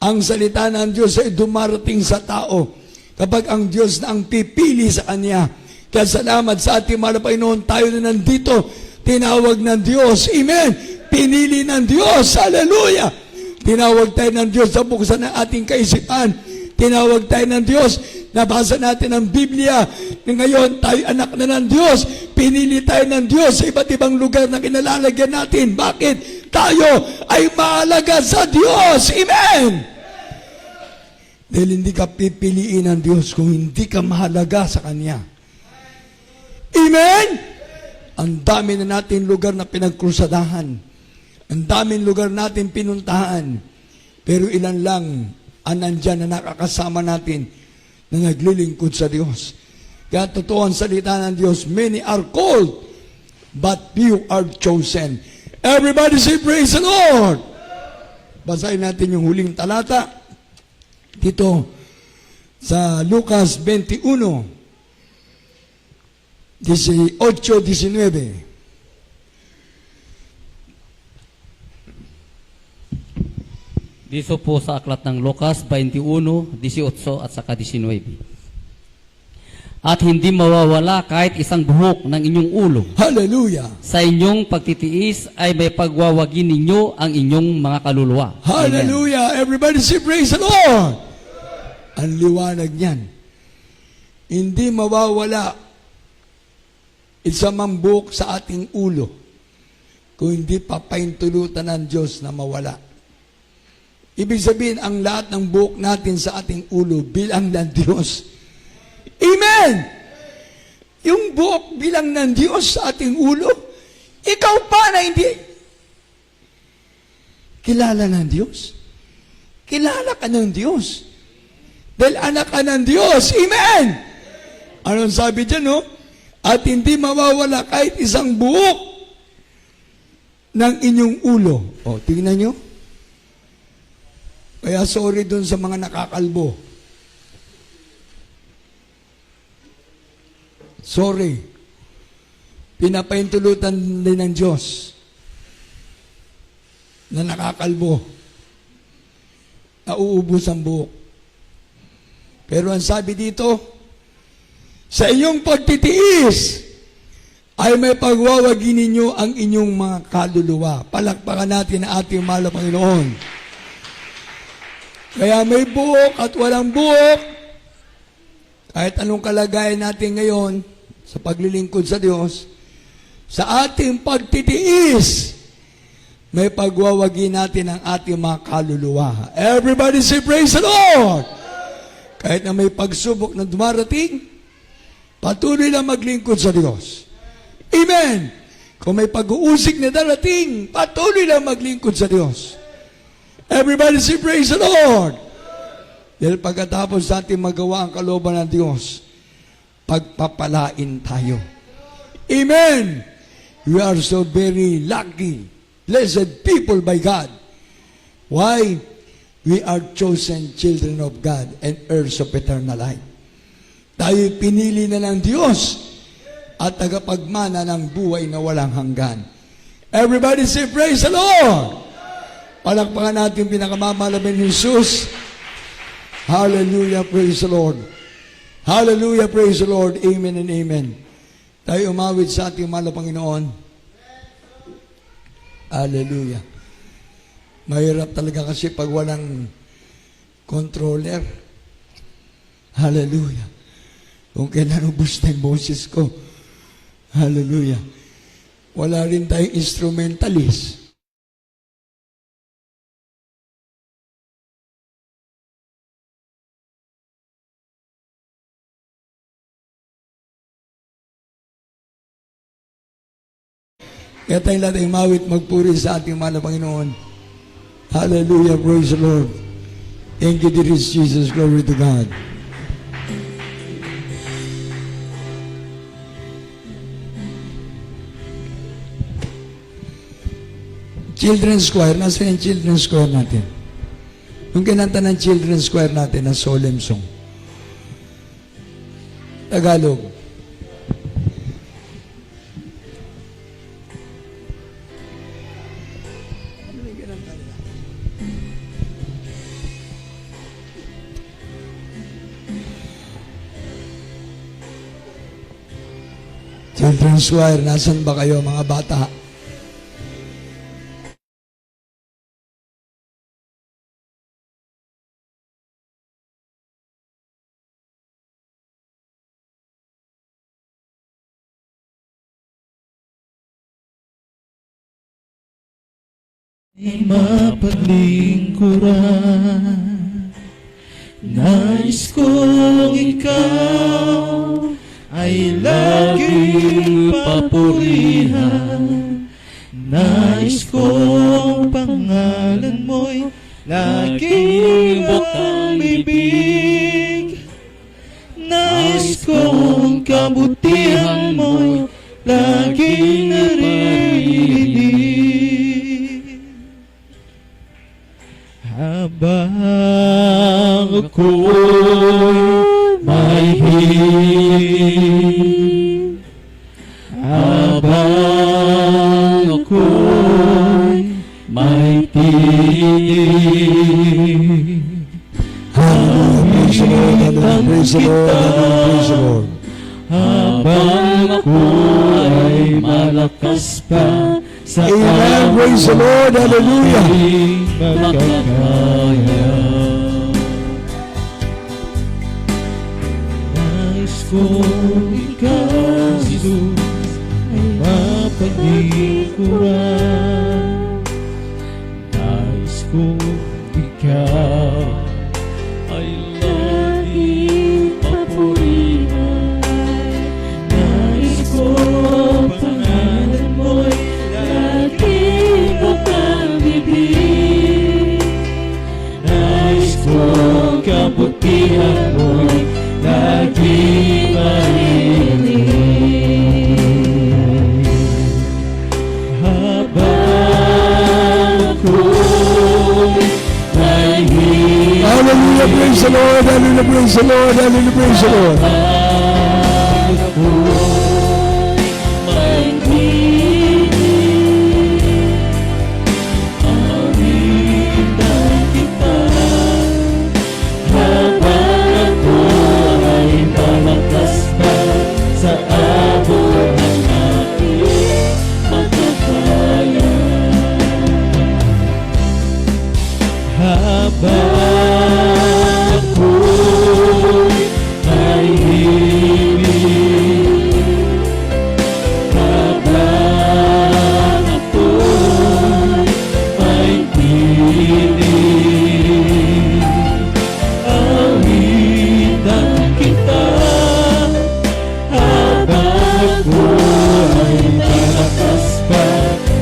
ang salita ng Diyos ay dumarating sa tao kapag ang Diyos na ang pipili sa Kanya. Kaya salamat sa ating mahal na Panginoon, tayo na nandito, tinawag ng Diyos. Amen! Pinili ng Diyos. Hallelujah! Tinawag tayo ng Diyos sa buksan ng ating kaisipan. Tinawag tayo ng Diyos, nabasa natin ang Biblia. Ngayon, tayo anak na ng Diyos. Pinili tayo ng Diyos sa iba't ibang lugar na kinalalagyan natin. Bakit? Tayo ay mahalaga sa Diyos. Amen! Dahil hindi ka pipiliin ng Diyos kung hindi ka mahalaga sa Kanya. Amen? Ang dami na natin lugar na pinagkrusadahan. Ang daming lugar natin pinuntahan. Pero ilan lang ang nandyan na nakakasama natin na naglilingkod sa Diyos. Kaya totoo ang salita ng Diyos, many are called, but few are chosen. Everybody say, praise the Lord! Basahin natin yung huling talata dito sa Lucas 21, 18-19.
Dito po sa aklat ng Lucas 21, 18 at saka 19. At hindi mawawala kahit isang buhok ng inyong ulo.
Hallelujah!
Sa inyong pagtitiis ay may pagwawagi ninyo ang inyong mga kaluluwa.
Hallelujah! Everybody say, praise the Lord! Ang liwanag niyan. Hindi mawawala isa mang buhok sa ating ulo kung hindi papaintulutan ng Diyos na mawala. Ibig sabihin, ang lahat ng buhok natin sa ating ulo bilang ng Diyos. Amen! Yung buhok bilang ng Diyos sa ating ulo, ikaw pa na hindi kilala ng Diyos. Kilala ka ng Diyos. Dahil anak ka ng Diyos. Amen! Anong sabi dyan, no? At hindi mawawala kahit isang buhok ng inyong ulo. O, tingnan nyo. Kaya sorry dun sa mga nakakalbo. Sorry. Pinapaintulutan din ng Diyos na nakakalbo. Nauubos ang buhok. Pero ang sabi dito, sa inyong pagtitiis ay may pagwawagi ninyo ang inyong mga kaluluwa. Palakpakan natin ang ating mahal na Panginoon. Kaya may buhok at walang buhok, kahit anong kalagayan natin ngayon sa paglilingkod sa Diyos, sa ating pagtitiis, may pagwawagi natin ang ating mga kaluluwa. Everybody say, praise the Lord! Kahit na may pagsubok na dumarating, patuloy lang maglingkod sa Diyos. Amen! Kung may pag-uusig na darating, patuloy lang maglingkod sa Diyos. Everybody say, praise the Lord! Dahil pagkatapos natin magawa ang kalooban ng Diyos, pagpapalain tayo. Amen! We are so very lucky, blessed people by God. Why? We are chosen children of God and heirs of eternal life. Tayo pinili na ng Diyos at tagapagmana ng buhay na walang hanggan. Everybody say, praise the Lord! Palakpakan natin yung pinakamamalaman ni Jesus. Hallelujah, praise the Lord. Hallelujah, praise the Lord. Amen and amen. Tayo umawit sa ating mahal na Panginoon. Hallelujah. Mahirap talaga kasi pag walang controller. Hallelujah. Kung kailan ubus na yung boses ko. Hallelujah. Wala rin tayong instrumentalist. Kaya tayo lahat ay mawit magpuri sa ating mahal na Panginoon. Hallelujah, praise the Lord. Thank you, dear Jesus. Glory to God. Children's Choir, nasa yung Children's Choir natin? Yung kinanta ng Children's Choir natin na solemn song. Tagalog. Children's Choir, nasan ba kayo mga bata?
Ay mapaglingkuran, nais kong ikaw ay laging papurihan. Nais kong pangalan mo'y laging bukang bibig. Nais kong kabutihan mo'y laging naririnig. Habang ako'y may hiling, habang ako'y may tinig,
Hallelujah, praise the Lord, praise the Lord.
habang ako'y malakas pa sa
Amen, praise the Lord, hallelujah.
magkakaya. Nais kong ikaw, Jesus, ay mapaglingkuran. Nais kong ikaw ay laging papurihan. Nais kong pangalan mo'y laging bukang bibig. Nais kong kabutihan mo'y laging marinig. Habang ako'y may hiling,
Hallelujah, praise the Lord, hallelujah, praise the Lord, hallelujah, praise the Lord.
habang ako'y may hiling, awitan kita. Habang ako ay malakas pa sa abot ng aking magkakaya. Habang ako'y may hiling, habang ako'y may tinig, awitan kita. Habang ako ay malakas pa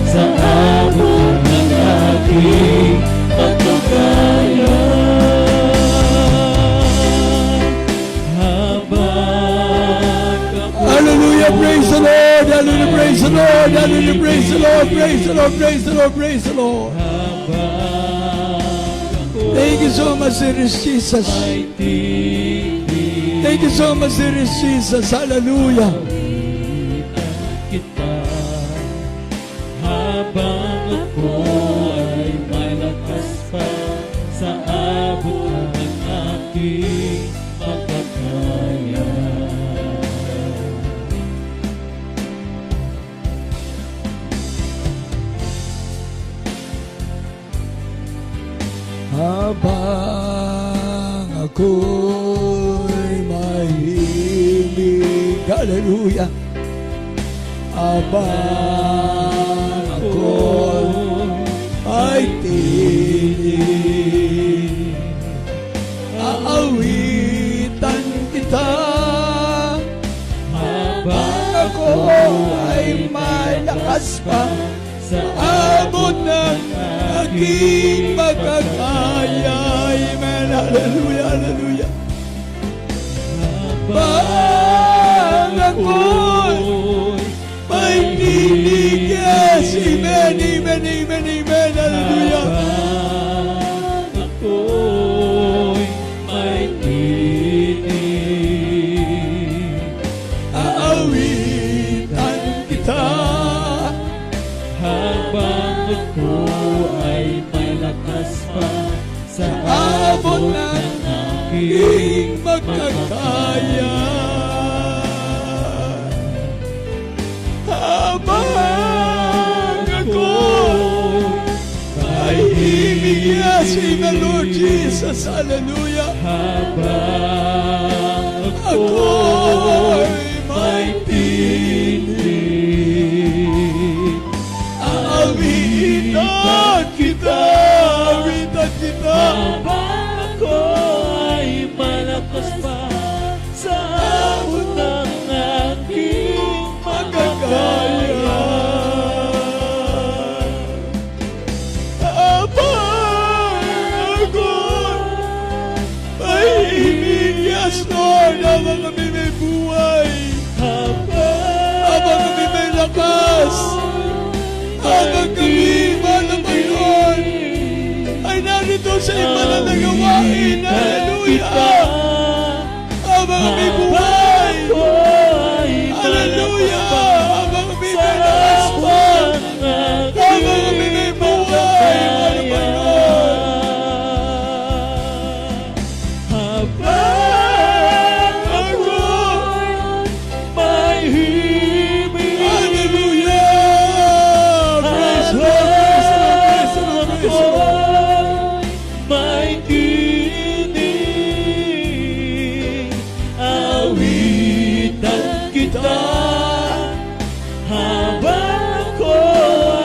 sa abot ng aking pagkakaya. Habang ako
Hallelujah, praise the Lord, hallelujah, praise the Lord, hallelujah, praise the Lord, praise the Lord, praise the Lord, praise the Lord. Thank you so much, dear Jesus. Thank you so much, dear Jesus. Hallelujah.
kita.
ako'y mahimig. Hallelujah. Abang ako'y ay tinig, aawitan kita. Habang ako ay malakas pa sa abot ng aking magkakaya. Amen. Hallelujah, hallelujah. Habang ako'y may tinig. Yes, amen, amen, amen, amen. Hallelujah.
Ako'y may tinig,
Aawitan kita.
habang ako ay may lakas pa sa
Abot ng
aking
aking magkakaya. Habang ako ay himig. Yes, amen, Lord Jesus. Hallelujah.
habang
Ako'y
ako'y
may
may
tinig.
tinig,
Aawitan kita. Aawitan kita.
habang ako ay malakas pa sa abot ng aking
Magkakaya.
magkakaya.
Habang ako ay himig. Yes, Lord. Habang kami may buhay. Habang kami may lakas. Habang kami, mahal na Panginoon, ay narito sa ipananagawain. Hallelujah. Habang kami buhay. Hallelujah. Habang kami may lakas pa. Habang kami may buhay. Mahal na Panginoon.
Habang ako'y may himig,
Hallelujah. Praise the Lord. Praise the Lord. Praise the Lord. Praise the Lord.
may tinig, awitan kita. Habang ako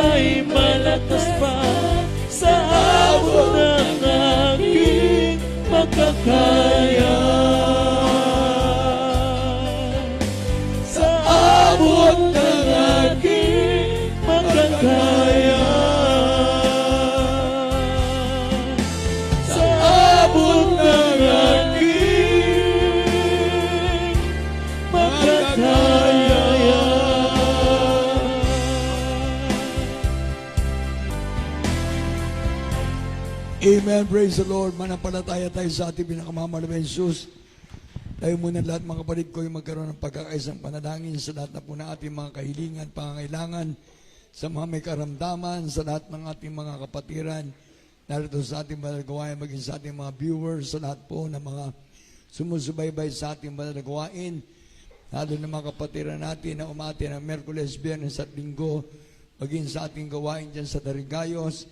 ay malakas pa sa abot ng aking makakaya. Sa abot ng aking makakaya. Sa abot ng aking makakaya.
Amen. Praise the Lord. Manampalataya tayo sa ating pinakamamahal na Jesus. Tayo muna lahat mga kapatid ko yung magkaroon ng pagkakaisang panalangin sa lahat na po na ating mga kahilingan, pangangailangan, sa mga may karamdaman, sa lahat ng ating mga kapatiran, narito sa ating banal na gawain, maging sa ating mga viewers, sa lahat po ng mga sumusubaybay sa ating banal na gawain, lalo ng mga kapatiran natin na umati ng Merkules, Biyernes at Linggo, maging sa ating gawain dyan sa Darigayos,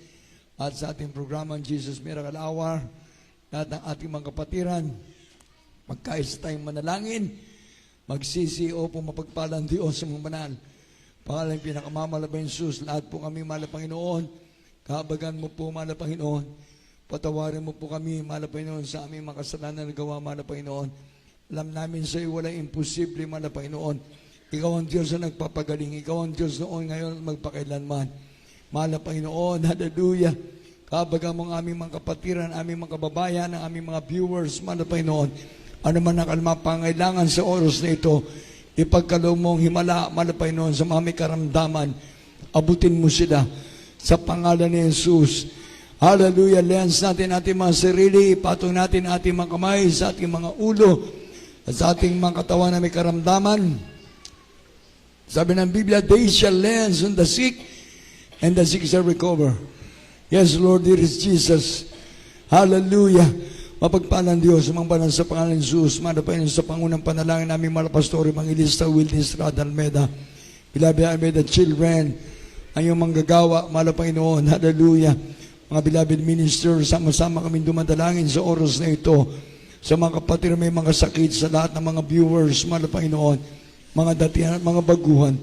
at sa ating programang Jesus Miracle Hour, lahat ng ating mga kapatiran, magkaisa tayong manalangin, magsisiyo po mapagpalang Diyos sa mga banal. Pangalan pinakamalabay Jesus, lahat po kami, mahal na Panginoon, kahabagan mo po, mahal na Panginoon, patawarin mo po kami, mahal na Panginoon, sa aming mga kasalanan na gawa, mahal na Panginoon. Alam namin sa iyo, walang imposible, mahal na Panginoon. Ikaw ang Diyos na nagpapagaling, ikaw ang Diyos noon, ngayon, magpakailanman. Mahal na Panginoon, hallelujah. Kabaga mong aming mga kapatiran, aming mga kababayan, ang aming mga viewers, mahal na Panginoon, ano man ang pangailangan sa oras na ito, ipagkaloob mong himala, mahal na Panginoon, sa mga may karamdaman, abutin mo sila sa pangalan ni Jesus. Hallelujah. Lens natin ating mga sarili, ipatong natin ating mga kamay sa ating mga ulo, at sa ating mga katawan na may karamdaman. Sabi ng Biblia, they shall lens on the sick, and the sick shall recover. Yes, Lord, it is Jesus. Hallelujah. Mapagpalang Diyos, mga banal sa pangalan ng Jesus, manapain sa pangunang panalangin namin mga pastor, mga ilista, Willis, Rad, Almeda, Beloved Almeda, children, ang iyong manggagawa, mahal na Panginoon, hallelujah. Mga beloved ministers, sama-sama kami dumadalangin sa oras na ito. sa mga kapatid na may mga sakit, sa lahat ng mga viewers, mahal na Panginoon, mga datihan at mga baguhan,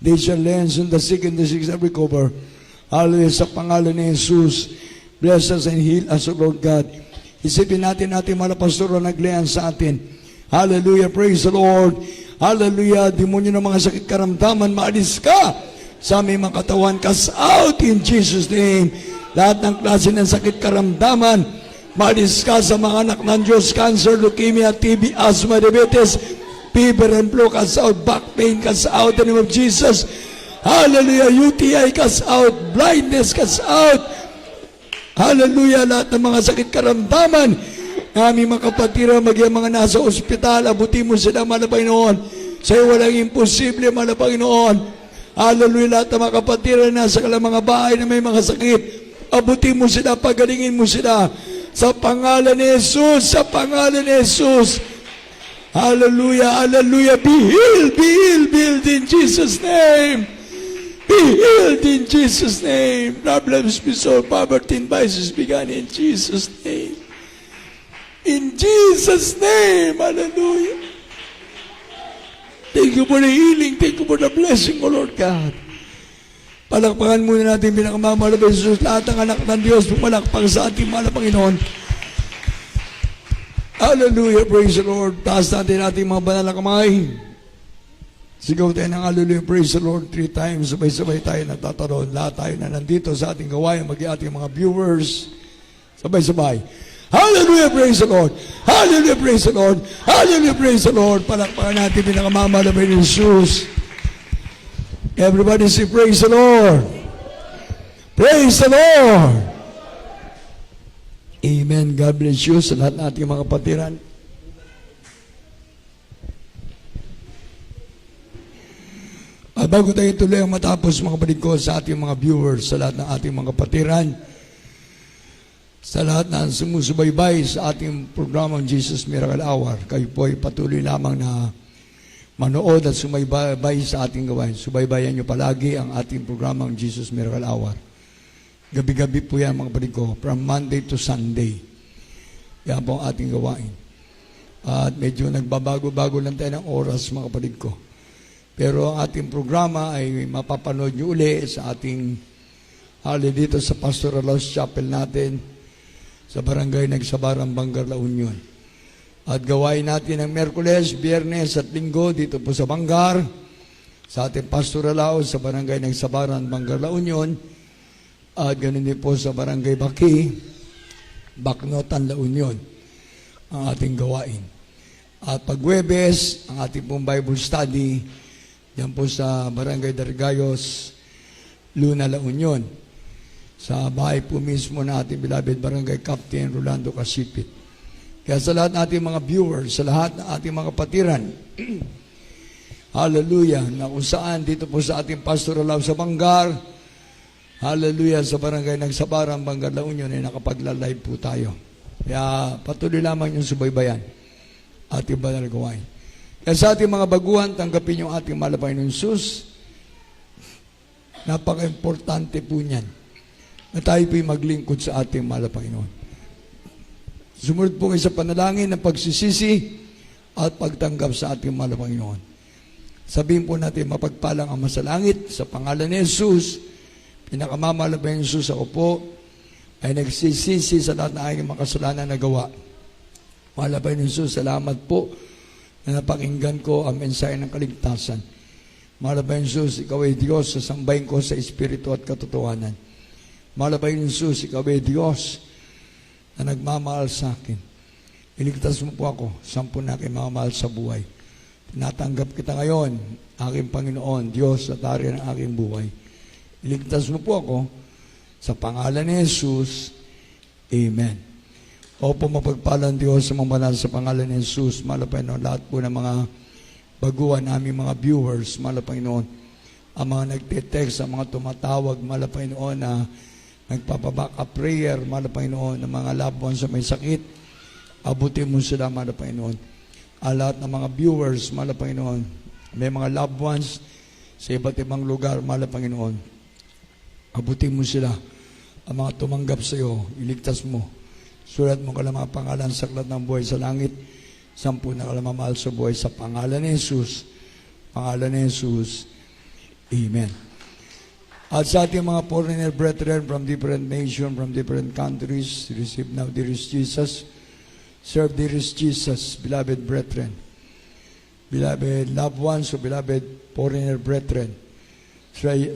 they shall lend on the sick and the sick shall recover. Hallelujah, sa pangalan ni Jesus, bless us and heal us, O Lord God. Isipin natin mga pastor na naglayan sa atin. Hallelujah, praise the Lord. Hallelujah, demonyo ng mga sakit karamdaman, maalis ka sa aming mga katawan, cast out in Jesus' name. Lahat ng klase ng sakit karamdaman, maalis ka sa mga anak ng Diyos, cancer, leukemia, TB, asthma, diabetes, fever and flu, cast out, back pain, cast out in the name of Jesus. Hallelujah, UTI, cast out, blindness, cast out. Hallelujah, lahat ng mga sakit karamdaman, aming mga kapatid, mga nasa ospital, abuti mo sila, mahal na Panginoon. Sa'yo walang imposible, mahal na Panginoon. Hallelujah, lahat ng mga kapatid na nasa mga bahay na may mga sakit, abuti mo sila, pagalingin mo sila. Sa pangalan ni Jesus, sa pangalan ni Jesus. Hallelujah, hallelujah. Be healed, be healed, be healed in Jesus' name. Be healed in Jesus' name. Problems, misol, poverty, and vices began in Jesus' name. In Jesus' name. Hallelujah. Thank you for the healing. Thank you for the blessing, O Lord God. Palakpakan muna natin pinakamamahal na Jesus. Lahat ng anak ng Diyos, pumalakpak sa ating mahal na Panginoon. Hallelujah. Praise the Lord. Taas natin ating mga banal na kamay. Sigaw tayo ng hallelujah, praise the Lord 3 times, sabay-sabay tayo nagtataroon. Lahat tayo na nandito sa ating gawain, ating mga viewers, sabay-sabay. Hallelujah, praise the Lord. Hallelujah, praise the Lord. Hallelujah, praise the Lord. Palakpakan natin pinakamamahal na Jesus. Everybody say praise the Lord. Praise the Lord. Amen. God bless you sa lahat nating mga kapatiran. Bago tayo tuloy ang matapos mga kapatid ko sa ating mga viewers, sa lahat ng ating mga kapatiran, sa lahat na sumusubaybay sa ating programang Jesus Miracle Hour, kayo po ay patuloy lamang na manood at sumaybay sa ating gawain. Subaybayan nyo palagi ang ating programang Jesus Miracle Hour. Gabi-gabi po yan mga kapatid ko, from Monday to Sunday. Yan po ang ating gawain. At medyo nagbabago-bago lang tayo ng oras mga kapatid ko. Pero ang ating programa ay mapapanood nyo uli sa ating dito sa Pastoral House Chapel natin sa Barangay Nagsabaran, Bangar, La Union. At gawain natin ng Merkules, Biyernes at Linggo dito po sa Bangar, sa ating Pastoral House sa Barangay Nagsabaran, Bangar, La Union. At ganun din po sa Barangay Baki, Baknotan, La Union ang ating gawain. At pag Huwebes, ang ating pong Bible study yan po sa Barangay Dargayos, Luna, La Union. Sa bahay po mismo na ating beloved Barangay Captain Rolando Casipit. Kaya sa lahat nating mga viewers, sa lahat ng ating mga kapatiran, hallelujah, na kung saan dito po sa ating Pastoral House sa Bangar, hallelujah, sa Barangay Nagsabaran, Bangar, La Union, ay nakapagla-live po tayo. Kaya patuloy lamang yung subaybayan ating banal gawain. Kaya sa ating mga baguhan, tanggapin yung ating mahal na Panginoon Jesus. Napaka-importante po niyan na tayo po'y maglingkod sa ating mahal na Panginoon. Sumunod po kayo sa panalangin ng pagsisisi at pagtanggap sa ating mahal na Panginoon. Sabihin po natin, mapagpalang ang masalangit sa pangalan ni Jesus. Pinakamamahal na Panginoon Jesus, ako po ay nagsisisi sa lahat ng aking makasalanan na gawa. Mahal na Panginoon Jesus, salamat po na napakinggan ko ang mensahe ng kaligtasan. Mahal na Panginoon Jesus, ikaw ay Diyos, sasambahin ko sa Espiritu at katotohanan. Mahal na Panginoon Jesus, ikaw ay Diyos na nagmamahal sa akin. Iligtas mo po ako, sampu na aking mamahal sa buhay. Tinatanggap kita ngayon, aking Panginoon, Diyos at Ari ng aking buhay. Iligtas mo po ako sa pangalan ni Jesus. Amen. Opo, mapagpalang Diyos sa mga banal sa pangalan ni Jesus. Mahal na Panginoon, lahat po ng mga baguhan aming mga viewers, mahal na Panginoon, ang mga nagte-text, ang mga tumatawag, mahal na Panginoon, na nagpapabackup prayer, mahal na Panginoon, ng mga loved ones sa may sakit, abutin mo sila, mahal na Panginoon. Ang lahat ng mga viewers, mahal na Panginoon, may mga loved ones sa iba't ibang lugar, mahal na Panginoon, abutin mo sila. Ang mga tumanggap sa iyo, iligtas mo Sulat mo kalamang pangalan sa aklat ng buhay sa langit. 10 na kalamang mahal sa buhay sa pangalan ni Jesus. Pangalan ni Jesus. Amen. At sa ating mga foreigner brethren from different nations, from different countries, receive now, dearest Jesus. Serve, dearest Jesus, beloved brethren, beloved loved ones, so beloved foreigner brethren. Try,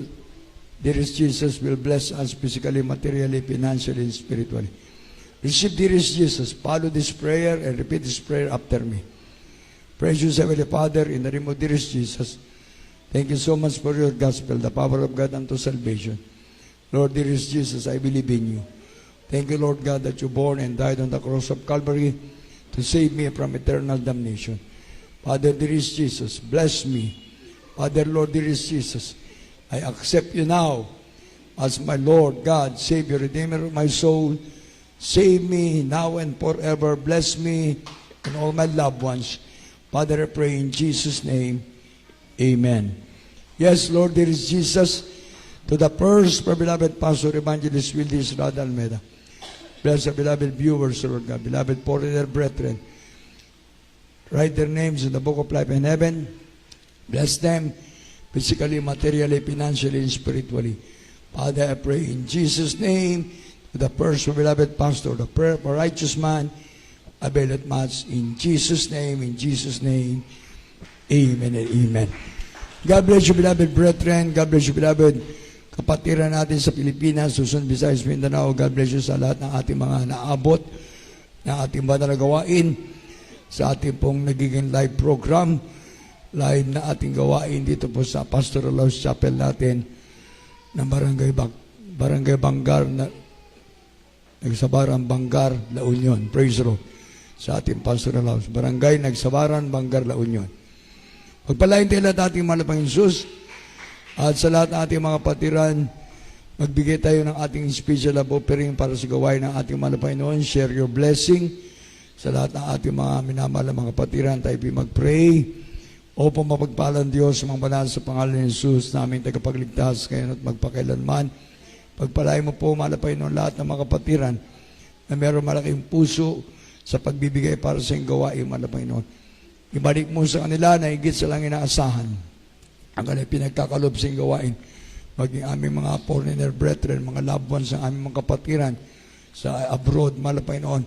dearest Jesus will bless us physically, materially, financially, and spiritually. Receive, dearest Jesus. Follow this prayer and repeat this prayer after me. Precious Heavenly Father, in the name of dearest Jesus, thank you so much for your gospel, the power of God unto salvation. Lord, dearest Jesus, I believe in you. Thank you, Lord God, that you born and died on the cross of Calvary to save me from eternal damnation. Father, dearest Jesus, bless me. Father, Lord, dearest Jesus, I accept you now as my Lord, God, Savior, Redeemer of my soul. Save me now and forever. Bless me and all my loved ones. Father, I pray in Jesus' name. Amen. Yes, Lord, there is Jesus. To the first, beloved Pastor Evangelist Willis Rada Almeida. Bless the beloved viewers, Lord God, beloved foreigner brethren. Write their names in the book of life in heaven. Bless them physically, materially, financially, and spiritually. Father, I pray in Jesus' name. To the first, beloved Pastor, the prayer of a righteous man availeth much. In Jesus' name, in Jesus' name. Amen and amen. God bless you, beloved brethren. God bless you, beloved kapatiran natin sa Pilipinas, Luzon, Visayas, Mindanao. God bless you sa lahat ng ating mga naabot na ating banal na gawain sa ating pong nagiging live program. Live na ating gawain dito po sa Pastoral House Chapel natin ng Barangay Bangar na Nagsabaran, Bangar, La Union. Praise the Lord. Sa ating Pastoral House. Barangay Nagsabaran, Bangar, La Union. Pagpalain tayo lahat ating mahal na Panginoon Jesus. At sa lahat ng ating mga patiran, magbigay tayo ng ating special love offering para sa gawain ng ating mahal na Panginoon. Share your blessing. Sa lahat ng ating mga minamahal na mga patiran, tayo mag-pray. Opo mapagpalang Diyos, mga banal sa pangalan ni Jesus, naming tagapagligtas ngayon at magpakailanman. Pagpalain mo po, mahal na Panginoon, lahat ng mga kapatiran na mayroong malaking puso sa pagbibigay para sa iyong gawain, mahal na Panginoon. Ibalik mo sa kanila na higit sa lang inaasahan ang kanilang pinagkakalob sa iyong gawain. Maging aming mga foreigner brethren, mga loved ones ng aming mga kapatiran sa abroad, mahal na Panginoon.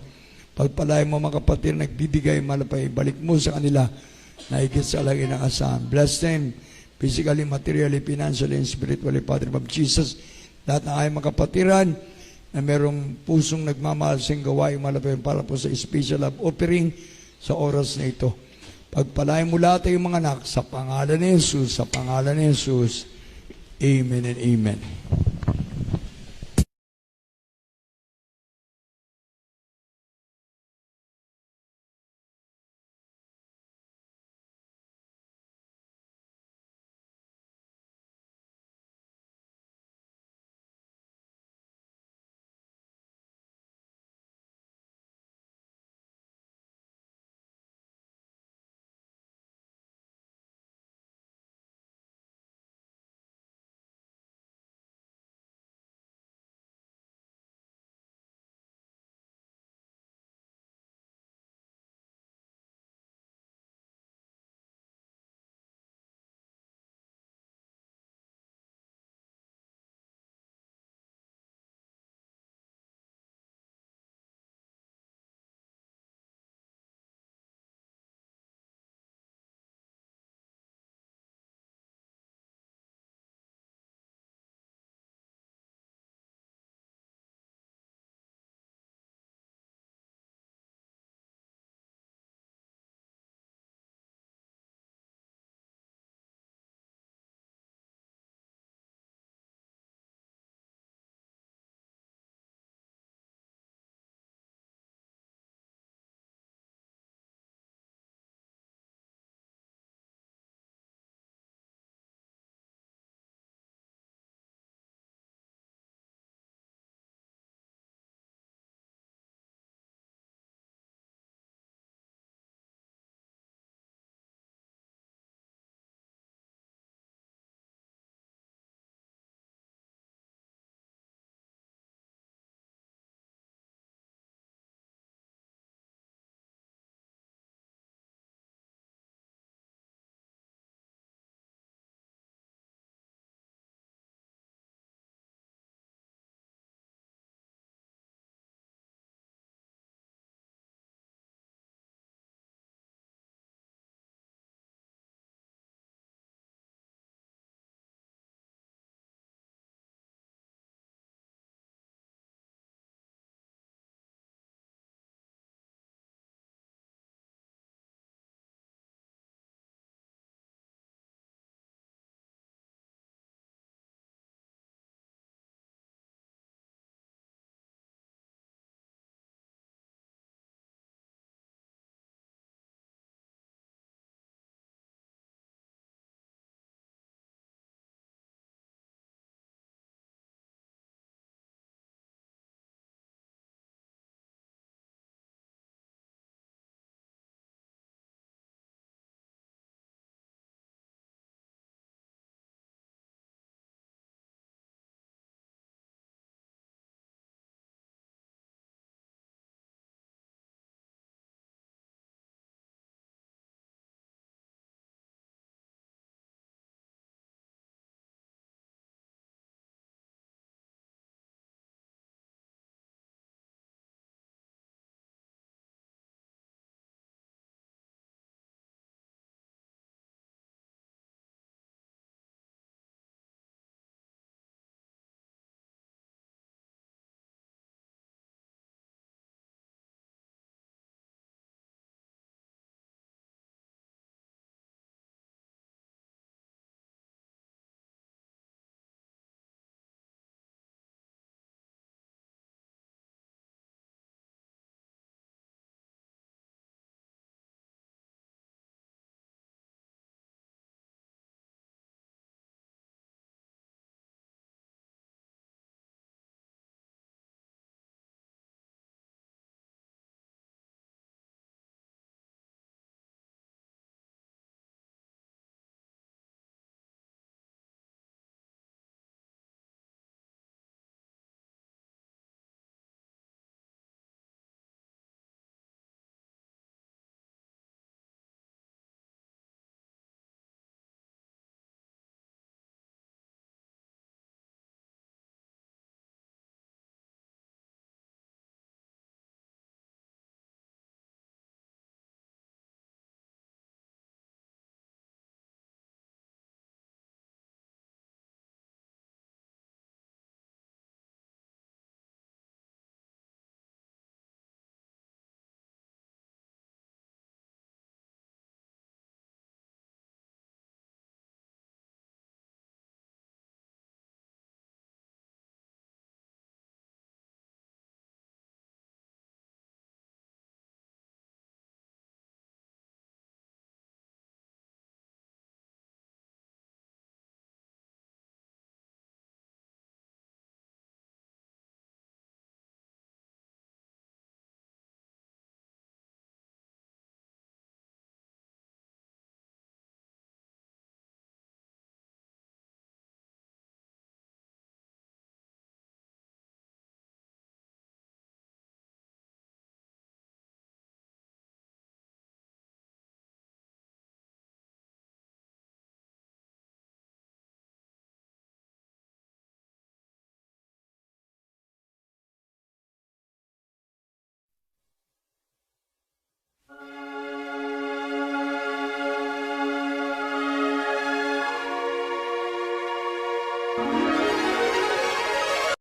Pagpalain mo mga kapatiran, nagbibigay, mahal na Panginoon, ibalik mo sa kanila na higit sa lang inaasahan. Bless them physically, materially, financially, and spiritually, Father of Jesus. Lahat ng aming mga kapatiran na merong pusong nagmamahal sa iyong gawain, mahal na Panginoon, para po sa special love offering sa oras na ito. Pagpalain mo lahat ay mga anak sa pangalan ni Jesus, sa pangalan ni Jesus. Amen and amen.